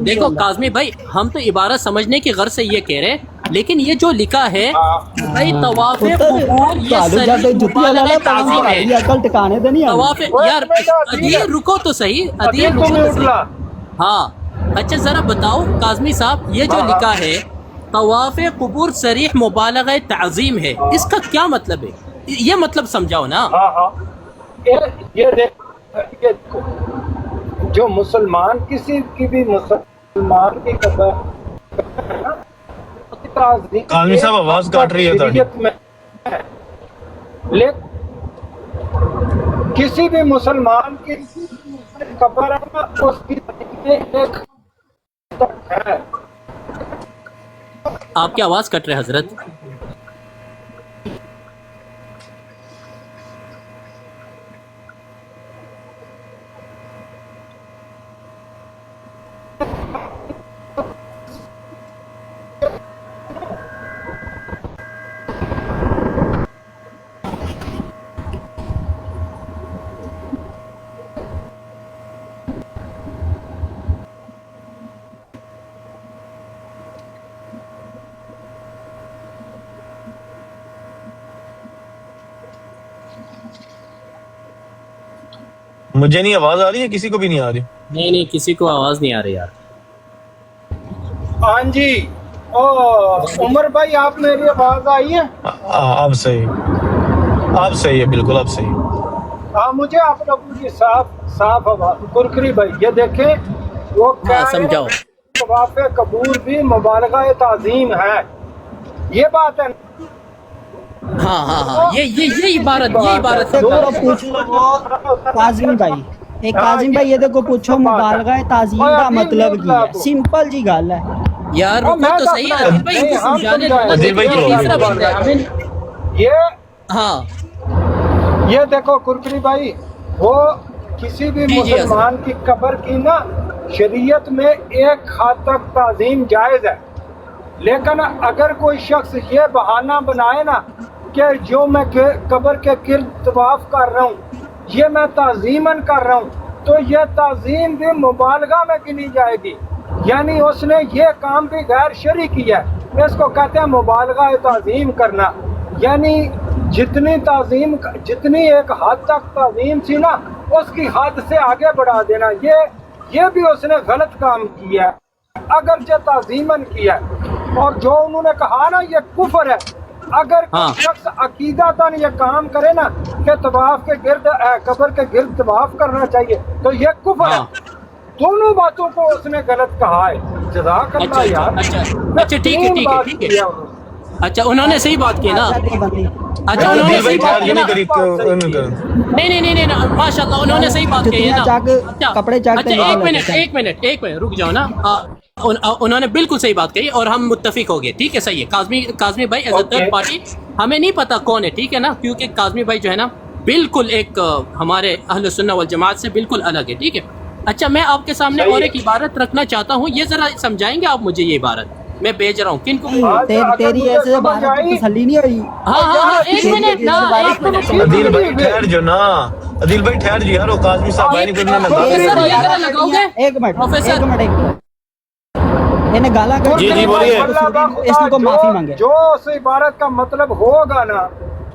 دیکھو کاظمی بھائی ہم تو عبارت سمجھنے کی غرض سے یہ کہہ رہے لیکن یہ جو لکھا ہے بھائی طواف قبور یہ صریح مبالغہ تعظیم ہے. طواف یار ادیل رکو تو صحیح ادیل رکو تو صحیح. ہاں اچھا ذرا بتاؤ کاظمی صاحب یہ جو لکھا ہے طواف قبور صریح مبالغہ تعظیم ہے اس کا کیا مطلب ہے یہ مطلب سمجھاؤ نا. یہ دیکھو جو مسلمان کسی کی بھی مسلمان کی قبر کاظمی صاحب آواز کاٹ رہی ہے تاری لیکن کسی بھی مسلمان کی قبر اس کی ایک ہے. آپ کی آواز کٹ رہے حضرت. مجھے نہیں آواز آ رہی ہے کسی کو بھی نہیں آ رہی. نہیں کسی کو آواز نہیں آ رہی یار. ہاں جی عمر بھائی آپ میری آواز آئی ہے؟ آپ صحیح ہے بالکل آپ صحیح. ہاں مجھے آپ لوگوں کی صاف آواز. کرکری بھائی یہ دیکھیں وہ سمجھاؤ طواف قبور بھی مبالغہ تعظیم ہے یہ بات ہے. ہاں یہ عبارت کاظم بھائی ایک کاظم بھائی یہ دیکھو پوچھو مبالغہ تعظیم کا مطلب کیا ہے. سمپل جی گل ہے یار رکو تو صحیح عدیل بھائی یہ دیکھو کرکری بھائی وہ کسی بھی مسلمان کی قبر کی نا شریعت میں ایک حد تک تعظیم جائز ہے لیکن اگر کوئی شخص یہ بہانہ بنائے نا کہ جو میں قبر کے گرد طواف کر رہا ہوں یہ میں تعظیماً کر رہا ہوں تو یہ تعظیم بھی مبالغہ میں گنی جائے گی یعنی اس نے یہ کام بھی غیر شرعی کیا ہے. اس کو کہتے ہیں مبالغہ تعظیم کرنا یعنی جتنی ایک حد تک تعظیم تھی نا اس کی حد سے آگے بڑھا دینا یہ بھی اس نے غلط کام کیا ہے اگرچہ تعظیماً کیا ہے. اور جو انہوں نے کہا نا یہ کفر ہے اگر کوئی شخص عقیدتاً یہ کام کرے نا کہ طواف کے گرد قبر کے گرد طواف کرنا چاہیے تو یہ کفر ہے. دونوں باتوں کو اس نے غلط کہا ہے. جزاک اللہ یار. اچھا ٹھیک ہے اچھا انہوں نے صحیح بات کی نا. اچھا انہوں نے صحیح بات کی نا. نہیں ماشاء اللہ انہوں نے صحیح بات کی ہے نا. اچھا ایک منٹ رک جاؤ نا. انہوں نے بالکل صحیح بات کہی اور ہم متفق ہو گئے. ٹھیک ہے صحیح ہے. کاظمی بھائی ایز اے تھرڈ پارٹی ہمیں نہیں پتا کون ہے ٹھیک ہے نا کیونکہ کاظمی بھائی جو ہے نا بالکل ایک ہمارے اہل سنہ والجماعت سے بالکل الگ ہے. ٹھیک ہے. اچھا میں آپ کے سامنے اور ایک عبارت رکھنا چاہتا ہوں یہ ذرا سمجھائیں گے آپ مجھے یہ عبارت میں بھیج رہا ہوں کن کو. تیری ایسے بات تسلی نہیں ہوئی. ہاں ایک منٹ عدیل بھائی ٹھہر جو نا عدیل بھائی ٹھہر جو یار وہ کاظمی صاحب بھائی نہیں کرنا لگاؤ گے ایک منٹ انہیں گالا کر جی بولیے اس کو معافی مانگے. جو اس عبارت کا مطلب ہوگا نا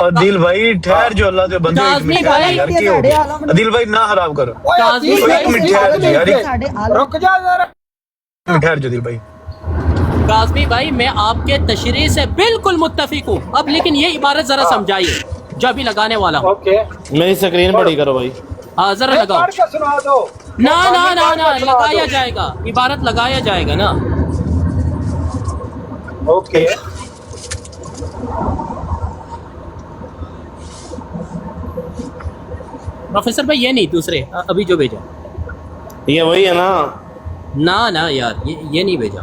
عدیل بھائی ٹھہر جو اللہ کے بندے ایک کاظمی منٹ بھائی، یار کیا ہو گیا عدیل بھائی نہ خراب کرو کاظمی ایک بھائی منٹ ٹھہر جو یار رک جا ذرا ایک منٹ ٹھہر جو عدیل بھائی کاظمی بھائی میں آپ کے تشریح سے بالکل متفق ہوں اب لیکن یہ عبارت ذرا سمجھائیے جو ابھی لگانے والا ہوں اوکے میری سکرین بڑی کرو بھائی ہاں ذرا لگاؤ پڑھ کے سنا دو نہ لگایا جائے گا عبارت لگایا جائے گا نا اوکے پروفیسر بھائی یہ نہیں دوسرے ابھی جو بھیجا یہ وہی ہے نا نہ یار یہ نہیں بھیجا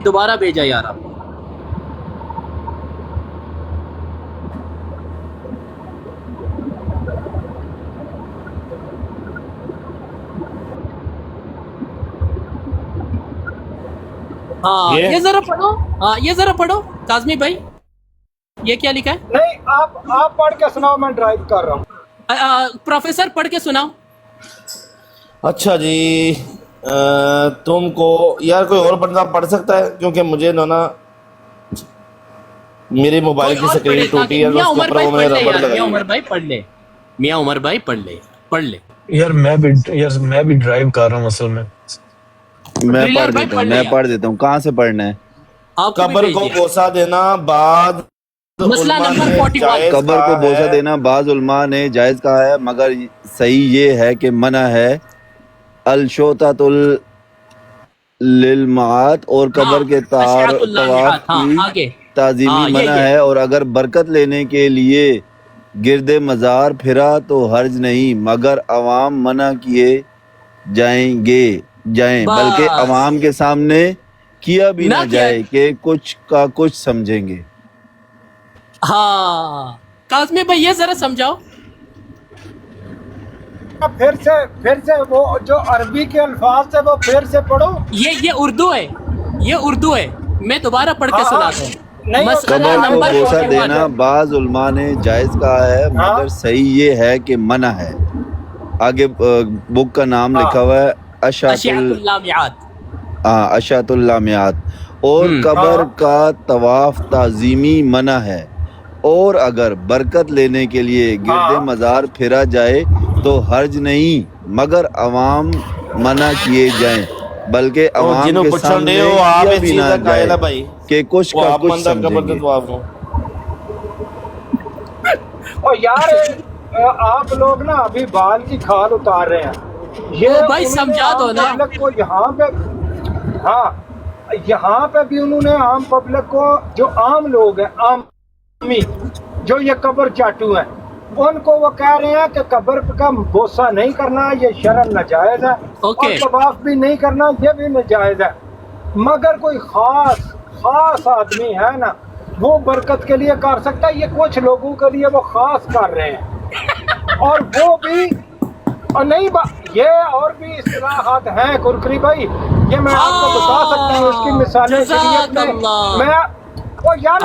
دوبارہ بھیجا یار آپ ہاں یہ ذرا پڑھو ہاں یہ ذرا پڑھو کاظمی بھائی یہ کیا لکھا ہے نہیں آپ پڑھ کے سناؤ میں ڈرائیو کر رہا ہوں پروفیسر پڑھ کے سناؤ اچھا جی تم کو یار کوئی اور بندہ پڑھ سکتا ہے کیونکہ مجھے نا میری موبائل کی سکرین ٹوٹی ہے میاں عمر بھائی میں ربڑ میاں لگائی عمر بھائی پڑھ لے میاں عمر بھائی پڑھ لے یار میں بھی ڈرائیو کر رہا ہوں اصل میں میں پڑھ دیتا ہوں کہاں سے پڑھنا ہے قبر کو بوسہ دینا بعد مسئلہ نمبر 41 قبر کو بوسہ دینا بعض علماء نے جائز کہا ہے مگر صحیح یہ ہے کہ منع ہے الشوطۃ للمعات اور قبر کے طواف کی تعظیمی منع ہے اور اگر برکت لینے کے لیے گرد مزار پھرا تو حرج نہیں مگر عوام منع کیے جائیں بلکہ عوام کے سامنے کیا بھی نہ جائے کہ کچھ کا کچھ سمجھیں گے ہاں کاظمی بھائی یہ ذرا سمجھاؤ پھر سے وہ جو عربی کے الفاظ سے وہ پھر سے پڑھو یہ اردو ہے میں دوبارہ پڑھ کے سناتا ہوں مسئلہ قبر کو نمبر بوسہ 41 دینا بعض علماء نے جائز کہا ہے مگر صحیح یہ ہے کہ منع ہے آگے بک کا نام لکھا ہوا ہے اشعۃ اللامعات اور قبر کا طواف تعظیمی منع ہے اور اگر برکت لینے کے لیے گرد مزار پھرا جائے تو حرج نہیں مگر عوام منع کیے جائیں بلکہ عوام کے سامنے کیا بھی نہ جائے کہ کچھ کا کچھ سمجھیں گے اور یار آپ لوگ نا ابھی بال کی کھال اتار رہے ہیں یہ بھائی سمجھا دو نا پبلک کو یہاں پہ بھی انہوں نے عام پبلک کو جو عام لوگ ہیں عامی جو یہ قبر چاٹو ہیں ان کو وہ کہہ رہے ہیں کہ قبر کا بوسہ نہیں کرنا یہ شرعاً ناجائز ہے اور طواف بھی نہیں کرنا یہ بھی ناجائز ہے مگر کوئی خاص آدمی ہے نا وہ برکت کے لیے کر سکتا ہے یہ کچھ لوگوں کے لیے وہ خاص کر رہے ہیں اور وہ بھی اور نہیں یہ اور بھی اصطلاحات ہیں کرکری بھائی یہ میں آپ کو بتا سکتا ہوں اس کی مثالیں شریعت میں وہ یار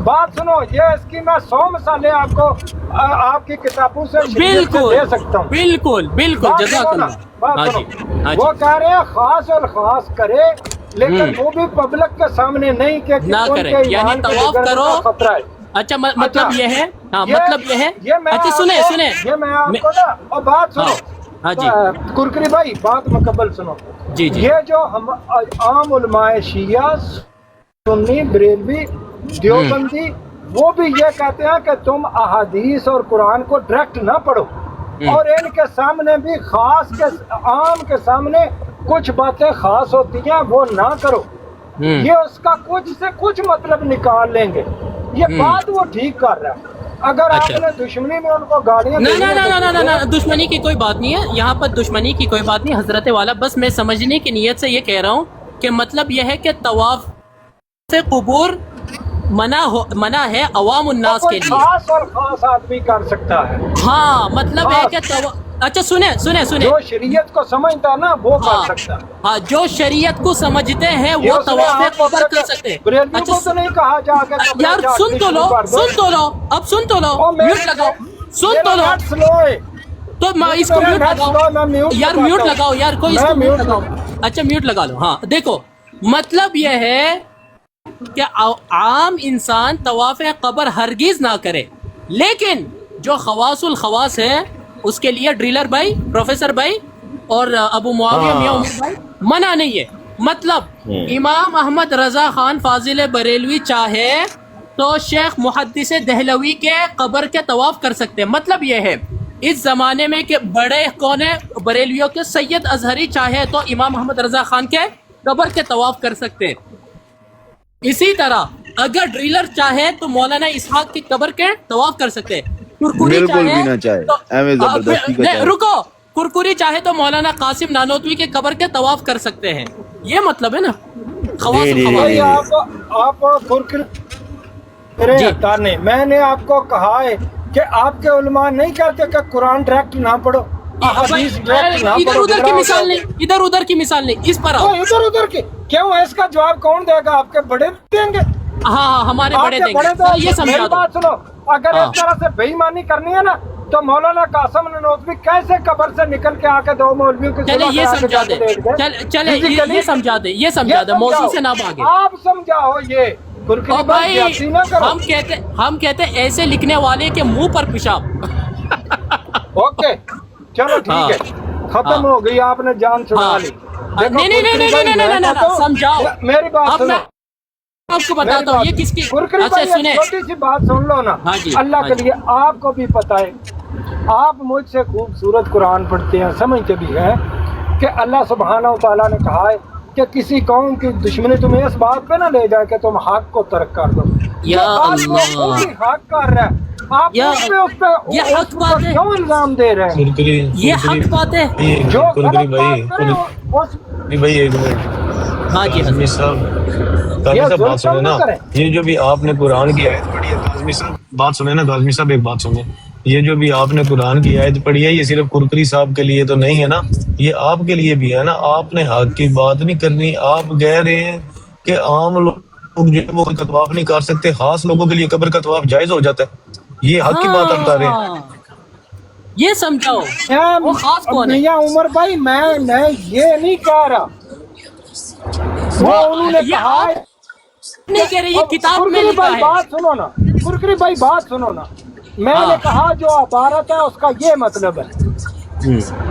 بات سنو یہ اس کی میں 100 مثالیں آپ کو آپ کی کتابوں سے دے سکتا ہوں بالکل جزاک اللہ وہ کہہ رہے ہیں خاص اور خاص کرے لیکن وہ بھی پبلک کے سامنے نہیں کہ نہ کرے یعنی طواف کرو خطرہ ہے اچھا مطلب یہ ہے مطلب یہ ہے اچھا سنیں یہ میں آپ کو نا اور بات سنو ہاں جی کرکری بھائی بات مکمل سنو جی یہ جو ہم عام علماء شیعہ سنی بریلوی دیوبندی وہ بھی یہ کہتے ہیں کہ تم احادیث اور قرآن کو ڈائریکٹ نہ پڑھو اور ان کے سامنے بھی خاص کے عام کے سامنے کچھ باتیں خاص ہوتی ہیں وہ نہ کرو یہ اس کا کچھ سے کچھ مطلب نکال لیں گے یہ بات وہ ٹھیک کر رہا ہے اگر آپ نے دشمنی میں ان کو گاڑیاں نہ دشمنی کی کوئی بات نہیں ہے یہاں پر دشمنی کی کوئی بات نہیں حضرت والا بس میں سمجھنے کی نیت سے یہ کہہ رہا ہوں کہ مطلب یہ ہے کہ طواف سے قبور منع ہے عوام الناس کے کوئی لیے. خاص اور خاص آدمی کر سکتا ہے. ہاں مطلب ہے کہ اچھا سنیں جو شریعت کو سمجھتا ہے نا وہ کر سکتا ہے. ہاں جو شریعت کو سمجھتے ہیں یہ وہ اس نے طواف آپ قبر کر سکتے ہیں. بریلویوں کو تو نہیں کہا جا کے قبر یار کے سن تو لو اب سن تو لو میوٹ لگاؤ سن تو لو تو میں اس کو میوٹ لگاؤ یار میوٹ لگاؤ یار کوئی اس کو میوٹ لگاؤ. اچھا میوٹ لگا لو. ہاں دیکھو مطلب یہ ہے کہ عام انسان طواف قبر ہرگز نہ کرے, لیکن جو خواص الخواص ہے اس کے لیے ڈریلر بھائی, پروفیسر بھائی اور ابو معاویہ میاں عمر بھائی منع نہیں ہے. مطلب امام احمد رضا خان فاضل بریلوی چاہے تو شیخ محدث دہلوی کے قبر کے طواف کر سکتے ہیں. مطلب یہ ہے اس زمانے میں کہ بڑے کون ہیں بریلویوں کے سید ازہری چاہے تو امام احمد رضا خان کے قبر کے طواف کر سکتے ہیں. اسی طرح اگر ڈریلر چاہے تو مولانا اسحاق کی قبر کے طواف کر سکتے ہیں. بالکل بھی نہ چاہے ایویں زبردستی کا چاہے. رکو, کرکری چاہے تو مولانا قاسم نانوتوی کے قبر کے طواف کر سکتے ہیں. یہ مطلب ہے نا خواص الخواص. آپ کرنے میں نے آپ کو کہا ہے کہ آپ کے علماء نہیں کہتے کہ قرآن ڈائریکٹ نہ پڑھو, حدیث ڈائریکٹ نہ ادھر پڑھو. ادھر کی مثال نہیں, ادھر ادھر کی مثال نہیں, اس پر آؤ. ادھر ادھر کی کیوں ہے, اس کا جواب کون دے گا؟ آپ کے بڑے دیں گے. ہاں ہمارے بڑے دیں گے. تو یہ سمجھا میری بات سنو, اگر اس طرح سے بے ایمانی کرنی ہے نا تو مولانا قاسم نانوتوی کیسے قبر سے نکل کے آ کے دو مولویوں کے چلے یہ سمجھا دے, چلے یہ سمجھا دے, یہ سمجھا دے, موضوع سے نہ بھاگے. آپ سمجھاؤ یہ اور بھائی ہم کہتے ایسے لکھنے والے کے منہ پر پیشاب. اوکے چلو ٹھیک ہے, ختم ہو گئی, آپ نے جان چھڑا لی. نہیں سمجھاؤ میری بات سنو, آپ کو بتاتا ہوں یہ کس کی. اچھا سنیں, چھوٹی سی بات سن لو نا. اللہ کے لیے آپ کو بھی پتا ہے, آپ مجھ سے خوبصورت قرآن پڑھتے ہیں, سمجھتے بھی ہیں کہ اللہ سبحانہ و تعالیٰ نے کہا ہے کہ کسی قوم کی دشمنی تمہیں اس بات پہ نہ لے جائے کہ تم حق کو ترک کر دو. یا اللہ, حق کر رہا ہے, آپ اس پہ یہ حق بات ہے, کیوں الزام دے رہے ہیں؟ یہ حق بات ہے. جو غلط بات کرے بھائی ایک منٹ. ہاں جی کاظمی صاحب بات سنیں نا, یہ جو بھی آپ نے قرآن کی آیت پڑھی ہے, کاظمی صاحب بات سنیں نا, کاظمی صاحب ایک بات سنیں, یہ جو بھی آپ نے قرآن کی آیت پڑھی ہے یہ صرف کرکری صاحب کے لیے تو نہیں ہے نا, یہ آپ کے لیے بھی ہے نا. آپ نے حق کی بات نہیں کرنی, آپ کہہ رہے ہیں کہ عام لوگ جو ہے وہ طواف نہیں کر سکتے, خاص لوگوں کے لیے قبر کا طواف جائز ہو جاتا ہے. یہ حق کی بات آپ کر رہے ہیں, یہ سمجھاؤ. وہ خاص کون ہے؟ میاں عمر بھائی میں یہ نہیں کہہ رہا, وہ انہوں نے کہا ہے نہیں کہہ رہے, یہ کتاب میں لکھا ہے. بات سنو نا کرکری بھائی, بات سنو نا, میں نے کہا جو عبارت ہے اس کا یہ مطلب ہے.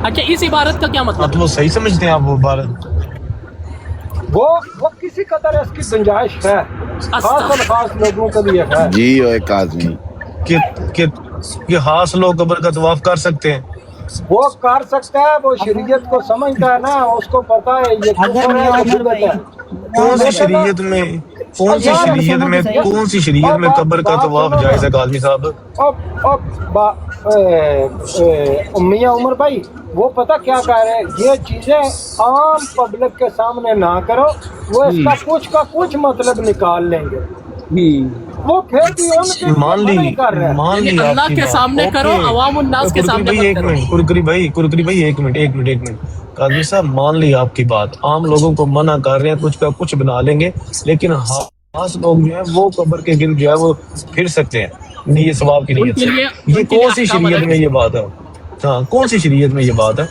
اچھا اس عبارت کا کیا مطلب؟ تو وہ صحیح سمجھتے ہیں آپ وہ عبارت؟ وہ کسی قدر اس کی گنجائش ہے, خاص اور خاص لوگوں کے لیے ہے. جی اوے کاظمی کہ خاص لوگ قبر کا طواف کر سکتے ہیں, وہ کر سکتا ہے, وہ شریعت کو سمجھتا ہے نا, اس کو پتا ہے یہ کفر ہے, یہ بدعت ہے. کون سی شریعت میں قبر کا طواف جائز ہے کاظمی صاحب؟ میاں عمر بھائی وہ پتہ کیا کہہ رہے ہیں, یہ چیزیں عام پبلک کے سامنے نہ کرو, وہ اس کا کچھ مطلب نکال لیں گے. وہ پھر بھی مان لی اللہ کے سامنے کرو, عوام الناس کے سامنے مت کرو. کرکری بھائی ایک منٹ قاضی صاحب, مان لی آپ کی بات, عام لوگوں کو منع کر رہے ہیں, کچھ کا کچھ بنا لیں گے, لیکن خاص لوگ جو ہے وہ قبر کے گرد جو ہے وہ پھر سکتے ہیں یہ ثواب کی نیت سے. یہ کون سی شریعت میں یہ بات ہے؟ ہاں کون سی شریعت میں یہ بات ہے؟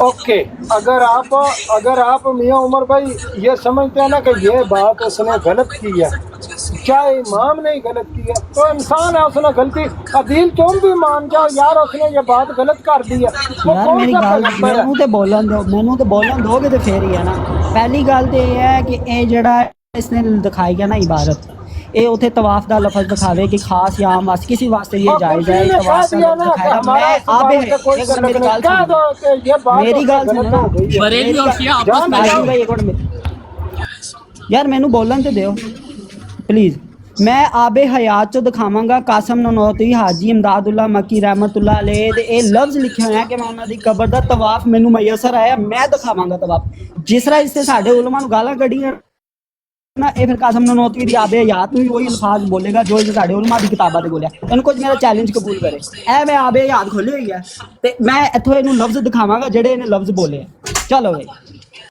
اوکے, اگر آپ میاں عمر بھائی یہ سمجھتے ہیں نا کہ یہ بات اس نے غلط کی ہے, چاہے امام نے غلط کی ہے, تو انسان ہے, اس نے غلطی, عدیل تم بھی مان جاؤ یار اس نے یہ بات غلط کر دی ہے. یار میری گل مینوں تے بولن دو گے تے پھر ہی ہے نا. پہلی گل تے یہ ہے کہ اے جڑا اس نے دکھائی ہے نا عبارت, اے اتنے طواف دا لفظ دکھاوے کہ خاص یا عام واسطے کسی واسطے یہ جائز ہے. طواف دا لفظ دکھائے گا, میں آبے میری گل سن یار, مینوں بولن تے دیو پلیز. میں آب حیات چو دکھاواں گا قاسم نانوتوی حاجی امداد اللہ مکی رحمت اللہ علیہ دے اے لفظ لکھے ہوئے ہیں کہ میں انہاں دی قبر دا طواف مینوں میسر آیا, میں دکھاواں گا طواف. جس طرح اس سے ساڈے علماء نوں گالاں کڈیاں ਨਾ ਇਹ ਫਿਰ ਕਾਸਮ ਨਨੋਤਵੀ ਦੀ ਆਬੇ ਹਯਾਤ ਨੂੰ ਵੀ ਉਹੀ ਅਲਫਾਜ਼ ਬੋਲੇਗਾ ਜੋ ਸਾਡੇ ਉਲਮਾ ਦੀ ਕਿਤਾਬਾਂ ਤੇ ਬੋਲਿਆ। ਇਹਨੂੰ ਕੁਝ ਮੇਰਾ ਚੈਲੰਜ ਕਬੂਲ ਕਰੇ। ਇਹ ਮੈਂ ਆਬੇ ਹਯਾਤ ਖੋਲੀ ਹੋਈ ਹੈ ਤੇ ਮੈਂ ਇੱਥੋਂ ਇਹਨੂੰ ਲਫ਼ਜ਼ ਦਿਖਾਵਾਂਗਾ ਜਿਹੜੇ ਇਹਨੇ ਲਫ਼ਜ਼ ਬੋਲੇ ਆ। ਚਲੋ ਬਈ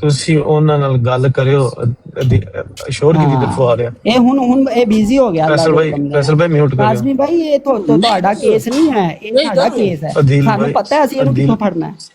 ਤੁਸੀਂ ਉਹਨਾਂ ਨਾਲ ਗੱਲ ਕਰਿਓ ਸ਼ੋਰ ਕੀ ਤਰਫੋਂ ਆ ਰਿਹਾ ਇਹ ਹੁਣ ਇਹ ਬਿਜ਼ੀ ਹੋ ਗਿਆ। ਫੈਸਲ ਭਾਈ ਮਿਊਟ ਕਰਿਓ। ਆਜ਼ਮੀ ਭਾਈ ਇਹ ਤੁਹਾਡਾ ਕੇਸ ਨਹੀਂ ਹੈ ਇਹ ਸਾਡਾ ਕੇਸ ਹੈ ਸਾਨੂੰ ਪਤਾ ਹੈ ਅਸੀਂ ਇਹਨੂੰ ਕਿੱਥੋਂ ਫੜਨਾ ਹੈ।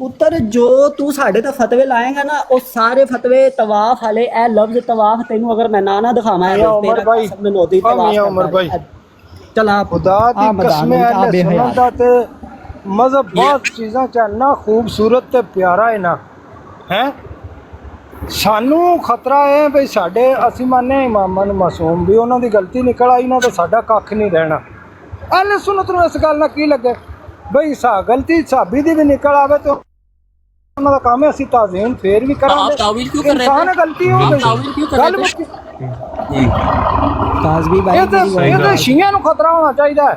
ਪੁੱਤਰ ਜੋ ਤੂੰ ਸਾਡੇ ਤੇ ਫਤਵੇ ਲਾਏਗਾ ਨਾ ਉਹ ਸਾਰੇ ਫਤਵੇ ਤਵਾਫ ਵਾਲੇ ਇਹ ਲਫ਼ਜ਼ ਤਵਾਫ ਤੈਨੂੰ ਅਗਰ ਮੈਂ ਨਾ ਦਿਖਾਵਾਂ ਉਮਰ ਭਾਈ ਉਮਰ ਭਾਈ ਚਲਾ ਖੁਦਾ ਦੀ ਕਸਮ ਹੈ ਅਹਿਲੇ ਸੁਨਨਤ ਦਾ ਤੇ ਮਜ਼ਹਬ ਬਹੁਤ ਚੀਜ਼ਾਂ ਚ ਇੰਨਾ ਖੂਬਸੂਰਤ ਤੇ ਪਿਆਰਾ ਹੈ ਨਾ ਹੈ। ਸਾਨੂੰ ਖਤਰਾ ਹੈ ਵੀ ਸਾਡੇ ਅਸੀਂ ਮੰਨੇ ਇਮਾਮਾਂ ਨੂੰ ਮਾਸੂਮ ਵੀ ਉਹਨਾਂ ਦੀ ਗਲਤੀ ਨਿਕਲ ਆਈ ਨਾ ਤਾਂ ਸਾਡਾ ਕੱਖ ਨਹੀਂ ਰਹਿਣਾ। ਅਹਿਲੇ ਸੁਨਨਤ ਨੂੰ ਇਸ ਗੱਲ ਨਾਲ ਕੀ ਲੱਗੇ ਬਈ ਗਲਤੀ ਸਾਬੀ ਦੀ ਵੀ ਨਿਕਲ ਆਵੇ ਤੇ ਉਹਨਾਂ ਦਾ ਕੰਮ ਹੈ ਅਸੀਂ ਤਾਜ਼ੀਮ ਫੇਰ ਵੀ ਕਰਾਂਗੇ। ਇਨਸਾਨ ਗਲਤੀ ਹੋ ਗਈ ਗੱਲ ਮੁੱਕੀ। ਕਾਜ਼ਮੀ ਭਾਈ ਇਹ ਤਾਂ ਸ਼ੀਆਂ ਨੂੰ ਖਤਰਾ ਹੋਣਾ ਚਾਹੀਦਾ ਹੈ।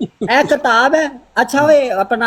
ਇਹ ਕਿਤਾਬ ਹੈ। ਅੱਛਾ ਓਏ ਆਪਣਾ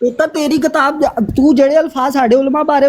ਪੁੱਤਰ ਤੇਰੀ ਕਿਤਾਬ ਤੂੰ ਜਿਹੜੇ ਅਲਫਾਜ਼ ਸਾਡੇ ਉਲਮਾ ਬਾਰੇ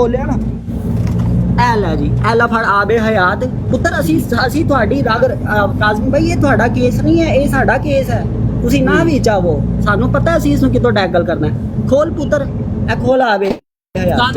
ਬੋਲਿਆ ਨਾ ਐ ਲੈ ਜੀ ਐਲਾ ਫੜ ਆਬੇ ਹਯਾਤ। ਪੁੱਤਰ ਅਸੀਂ ਤੁਹਾਡੀ ਰਾਗਰ ਕਾਜ਼ਮੀ ਭਾਈ ਇਹ ਤੁਹਾਡਾ ਕੇਸ ਨਹੀਂ ਹੈ ਇਹ ਸਾਡਾ ਕੇਸ ਹੈ। ਤੁਸੀਂ ਨਾ ਵੀ ਚਾਹੋ ਸਾਨੂੰ ਪਤਾ ਅਸੀਂ ਇਸ ਨੂੰ ਕਿਤੋਂ ਟੈਕਲ ਕਰਨਾ ਹੈ। ਖੋਲ ਪੁੱਤਰ ਇਹ ਖੋਲ ਆਬੇ ਹਯਾਤ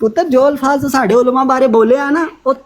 ਪੁੱਤਰ ਜੋ ਅਲਫਾਜ਼ ਸਾਡੇ ਉਲਮਾ ਬਾਰੇ ਬੋਲੇ ਆ ਨਾ ਉਹ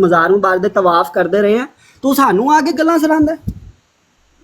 ਮਜ਼ਾਰ ਮੁਬਾਰਕ ਦੇ ਤਵਾਫ ਕਰਦੇ ਰਹੇ ਆ ਤੂੰ ਸਾਨੂੰ ਆ ਕੇ ਗੱਲਾਂ ਸੁਣਾਉਂਦਾ।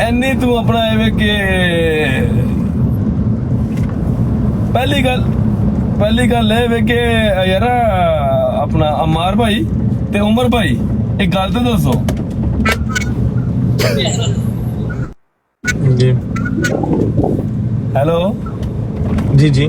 ਐਨੀ ਤੂੰ ਆਪਣਾ ਐਵੇਂ ਕਿ ਪਹਿਲੀ ਗੱਲ ਇਹ ਵੇ ਕਿ ਯਾਰ ਆਪਣਾ ਅਮਾਰ ਭਾਈ ਤੇ ਉਮਰ ਭਾਈ ਇੱਕ ਗੱਲ ਤਾਂ ਦੱਸੋ ਜੀ। ਹੈਲੋ ਜੀ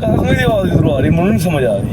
ਕਾਜ਼ਮੀ ਦੀ ਆਵਾਜ਼ ਕਿੱਥੋਂ ਆ ਰਹੀ ਮੈਨੂੰ ਨਹੀਂ ਸਮਝ ਆ ਰਹੀ।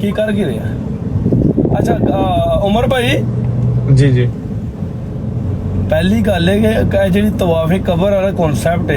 ਕੀ ਕਰ ਕੀ ਰਿਹਾ? ਅੱਛਾ ਉਮਰ ਭਾਈ ਜੀ ਪਹਿਲੀ ਗੱਲ ਹੈ ਕਿ ਜਿਹੜੀ ਤਵਾਫੇ ਕਬਰ ਵਾਲਾ ਕਨਸੈਪਟ ਹੈ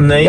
ਨਹੀਂ?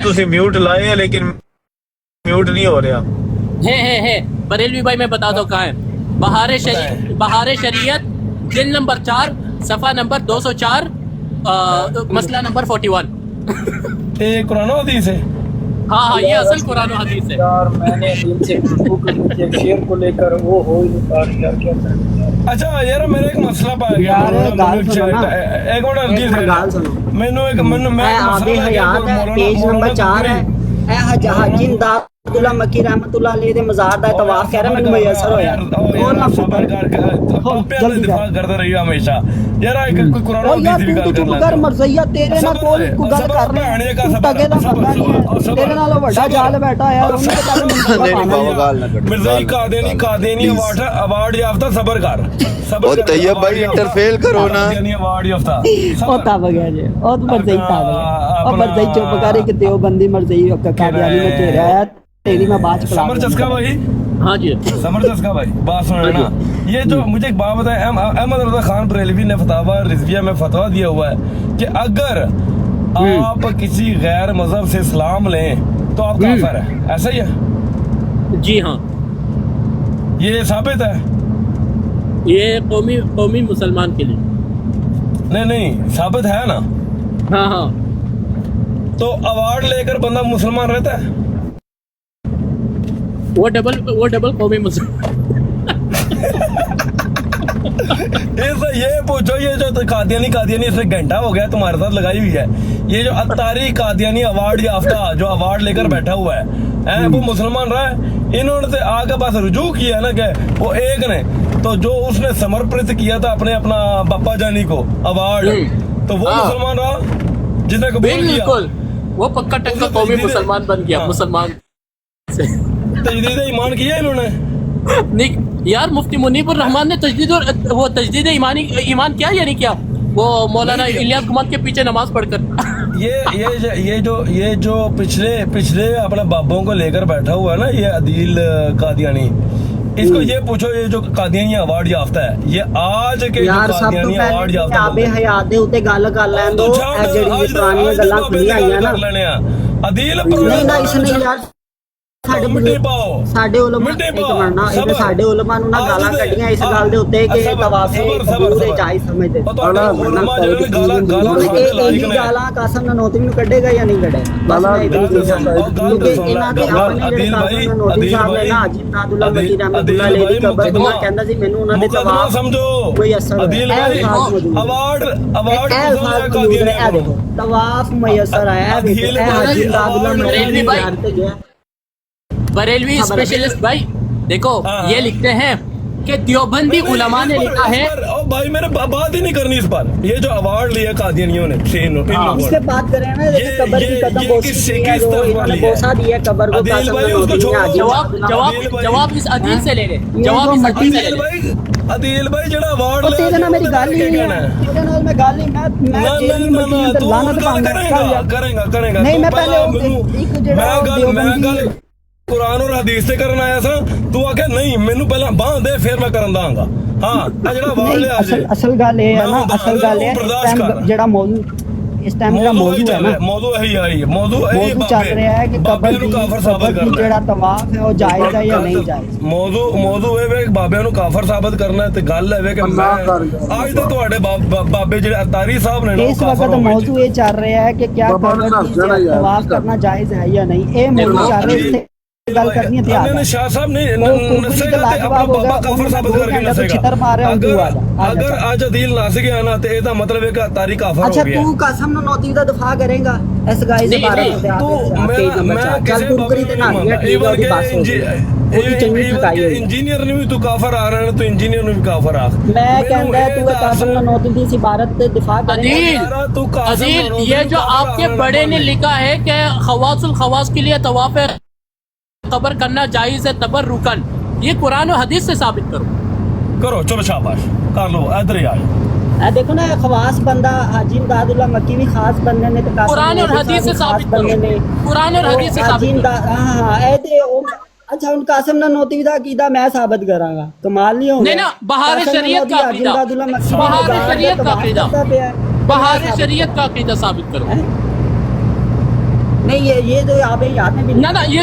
ਤੁਸੀਂ ਮਿਊਟ ਲਾਏ ਹੈ ਲੇਕਿਨ ਮਿਊਟ ਨਹੀਂ ਹੋ ਰਿਹਾ। ہے بریلوی بھائی میں بتا دو کہاں ہے. بہار شریعت جلد نمبر 4 صفحہ نمبر 204 مسئلہ نمبر 41. یہ قرآن و حدیث ہے. ہاں یہ اصل قرآن و حدیث ہے. یار میں نے دل سے گفتگو کرنی تھی ایک شعر کو لے کر وہ ہو ہی نہیں پا رہی یار کیا کریں. اچھا یار میرے ایک مسئلہ پا گیا. ایک منٹ مینو ایک میں آب حیات ہے پیج نمبر 4 ہے. اے حاجی امداد اللہ مکی رحمت اللہ علیہ دے مزار دا طواف کہہ رہا میں میسر ہویا اور نہ صبر کر جلدی دفاع کرتا رہی ہمیشہ. یار کوئی قرآن و حدیث بھی گل کر کر مرزیا تیرے نال کوئی گل کر رہے ہیں تگے دا بندہ نہیں ہے تیرے نال بڑا جال بیٹھا ہے اور انہوں نے نہیں بابا گال نہ کر. مرزائی قادیانی ایوارڈ یافتہ صبر کر. اور طیب بھائی انٹرفیل کرو نا. ایوارڈ یافتہ او تاب گیا جی او تو مرزئی تاب گیا او مرزئی چپ کرے کہ دیو بندی مرزئی قادیانی میں کہہ رہا ہے تیری میں بات کلا. سمر چسکا بھائی. ہاں جی سمر چسکا بھائی بات سن نا. یہ جو مجھے ایک بات بتائے احمد رضا خان بریلوی نے فتاوی رضویہ میں فتویٰ دیا ہوا ہے کہ اگر آپ کسی غیر مذہب سے اسلام لیں تو آپ کافر ہیں. ایسا ہی ہے؟ جی ہاں یہ ثابت ہے؟ یہ قومی مسلمان کے لیے نہیں ثابت ہے نا. ہاں تو ایوارڈ لے کر بندہ مسلمان رہتا ہے؟ وہ ڈبل قومی مسلمان. یہ پوچھو یہ جو قادیانی اس میں گھنٹہ ہو گیا تمہارے ساتھ لگائی ہوئی ہے. یہ جو اتاری قادیانی ایوارڈ یافتہ جو ایوارڈ لے کر بیٹھا ہوا ہے وہ مسلمان رہا ہے. انہوں نے آگے پاس رجوع کیا نا کہ وہ ایک نے تو جو اس نے سمرپرت کیا تھا اپنا بپا جانی کو ایوارڈ تو وہ مسلمان رہا جس نے قبول کیا. بالکل وہ پکا ٹکا قومی مسلمان بن گیا. مسلمان تجدید ایمان کیا انہوں نے. یار مفتی منیب الرحمان نے تجدید ایمان کیا یا نہیں کیا وہ مولانا الیاس کمار کے پیچھے نماز پڑھ کر. یہ جو پچھلے اپنے بابوں کو لے کر بیٹھا ہوا ہے نا یہ عدیل قادیانی اس کو یہ پوچھو یہ جو قادیانی ایوارڈ یافتہ ہے یہ آج کے یار سب تو پہلے آب حیات دے اوتے گل کر لین دو اے جڑی پرانی گلاں کھلی آئیاں نا عدیل نہیں اس نے یار ساڈے علماء ایک مرنا اے ساڈے علماء نوں نہ گالاں کڈیاں اس گل دے اوتے کہ طواف قبول جائز سمجھدے گالاں قاسم ننوتوی نوں کڈے گا یا نہیں کڈے بس میں اتنی چیز کیونکہ انہاں دے اپنے جڑے قاسم ننوتوی صاحب نے نا حاجی امداد اللہ مکی رحمت اللہ علیہ دی قبر تے کہندا سی مینوں انہاں دے طواف سمجھو کوئی اثر ایوارڈ طواف میسر ہے حاجی امداد اللہ مکی زیارت تے گیا. بریلوی اسپیشلسٹ بھائی دیکھو یہ لکھتے ہیں کہ دیوبندی علماء نے لکھا ہے. بھائی میں نے بات ہی نہیں کرنی اس پر. یہ جو ایوارڈ لیا قادیانیوں نے اس سے بات کریں نا قبر کی قدم بوسی ہے جو انہوں نے بوسا دیا قبر کو قاسم ننوتوی نے جواب اس عدیل سے لے لے. جواب اس عدیل سے لے لے. عدیل بھائی جڑا ایوارڈ لے تیرے نال میری گل نہیں ہے تیرے نال میں گل نہیں میں جیلی مکین تے لعنت کرے گا نہیں میں پہلے ایک جڑا دیوبندی قرآن اور حدیث سے کرنا آیا سا تو آکے نہیں مینوں پہلا باں دے پھر میں کرن داں گا. ہاں جڑا ایوارڈ لے اصل گل ہے نا اصل گل ہے جڑا موضوع اس ٹائم جڑا موضوع ہے نا موضوع موضوع چل رہا ہے کہ قبر کی جڑا طواف ہے وہ جائز ہے یا نہیں جائز. موضوع ہے کہ بابے نو کافر ثابت کرنا ہے تے گل ہے کہ میں آج تے تواڈے بابے جڑے اتاری صاحب نے اس وقت موضوع یہ چل رہا ہے کہ کیا قبر کی طواف کرنا جائز ہے یا نہیں. اے موضوع چل رہا ہے گل کرنی ہے شاہ صاحب نے نسے گا تے اپنا بابا کافر ثابت کر کے نسے گا. اگر آج عدیل نس گیا نا تے دا مطلب ہے کہ اتاری کافر ہو گیا. اچھا تو قاسم ننوتوی دا دفاع کرے گا اس گائز بارے میں چل ٹکری تے نہ ٹھیک ہے دی بات انجینئر نے بھی تو کافر آ رہا ہے تو انجینئر نے بھی کافر آ. میں کہندا ہے تو قاسم ننوتوی دی اس عبارت تے دفاع کرے گا. عدیل یہ جو آپ کے بڑے نے لکھا ہے کہ خواص الخواص کے لیے طواف قبر کرنا جائز ہے تبرکن یہ قرآن و حدیث سے ثابت کرو. چلو شاباش کر لو ادھر ہی آئے. دیکھو نا خواص بندہ حاجی امداد اللہ مکی بھی خاص بندے نے قرآن اور حدیث سے ثابت کرو. قرآن اور حدیث سے ثابت کرو. ہاں اے تے اچھا ان قاسم ننوتوی دا عقیدہ میں ثابت کراں گا کمال نہیں ہوگا. نہیں نا بہار شریعت کا عقیدہ بہار شریعت کا عقیدہ ثابت کرو. نہیں یہ جو آپ یاد میں بھی نہ یہ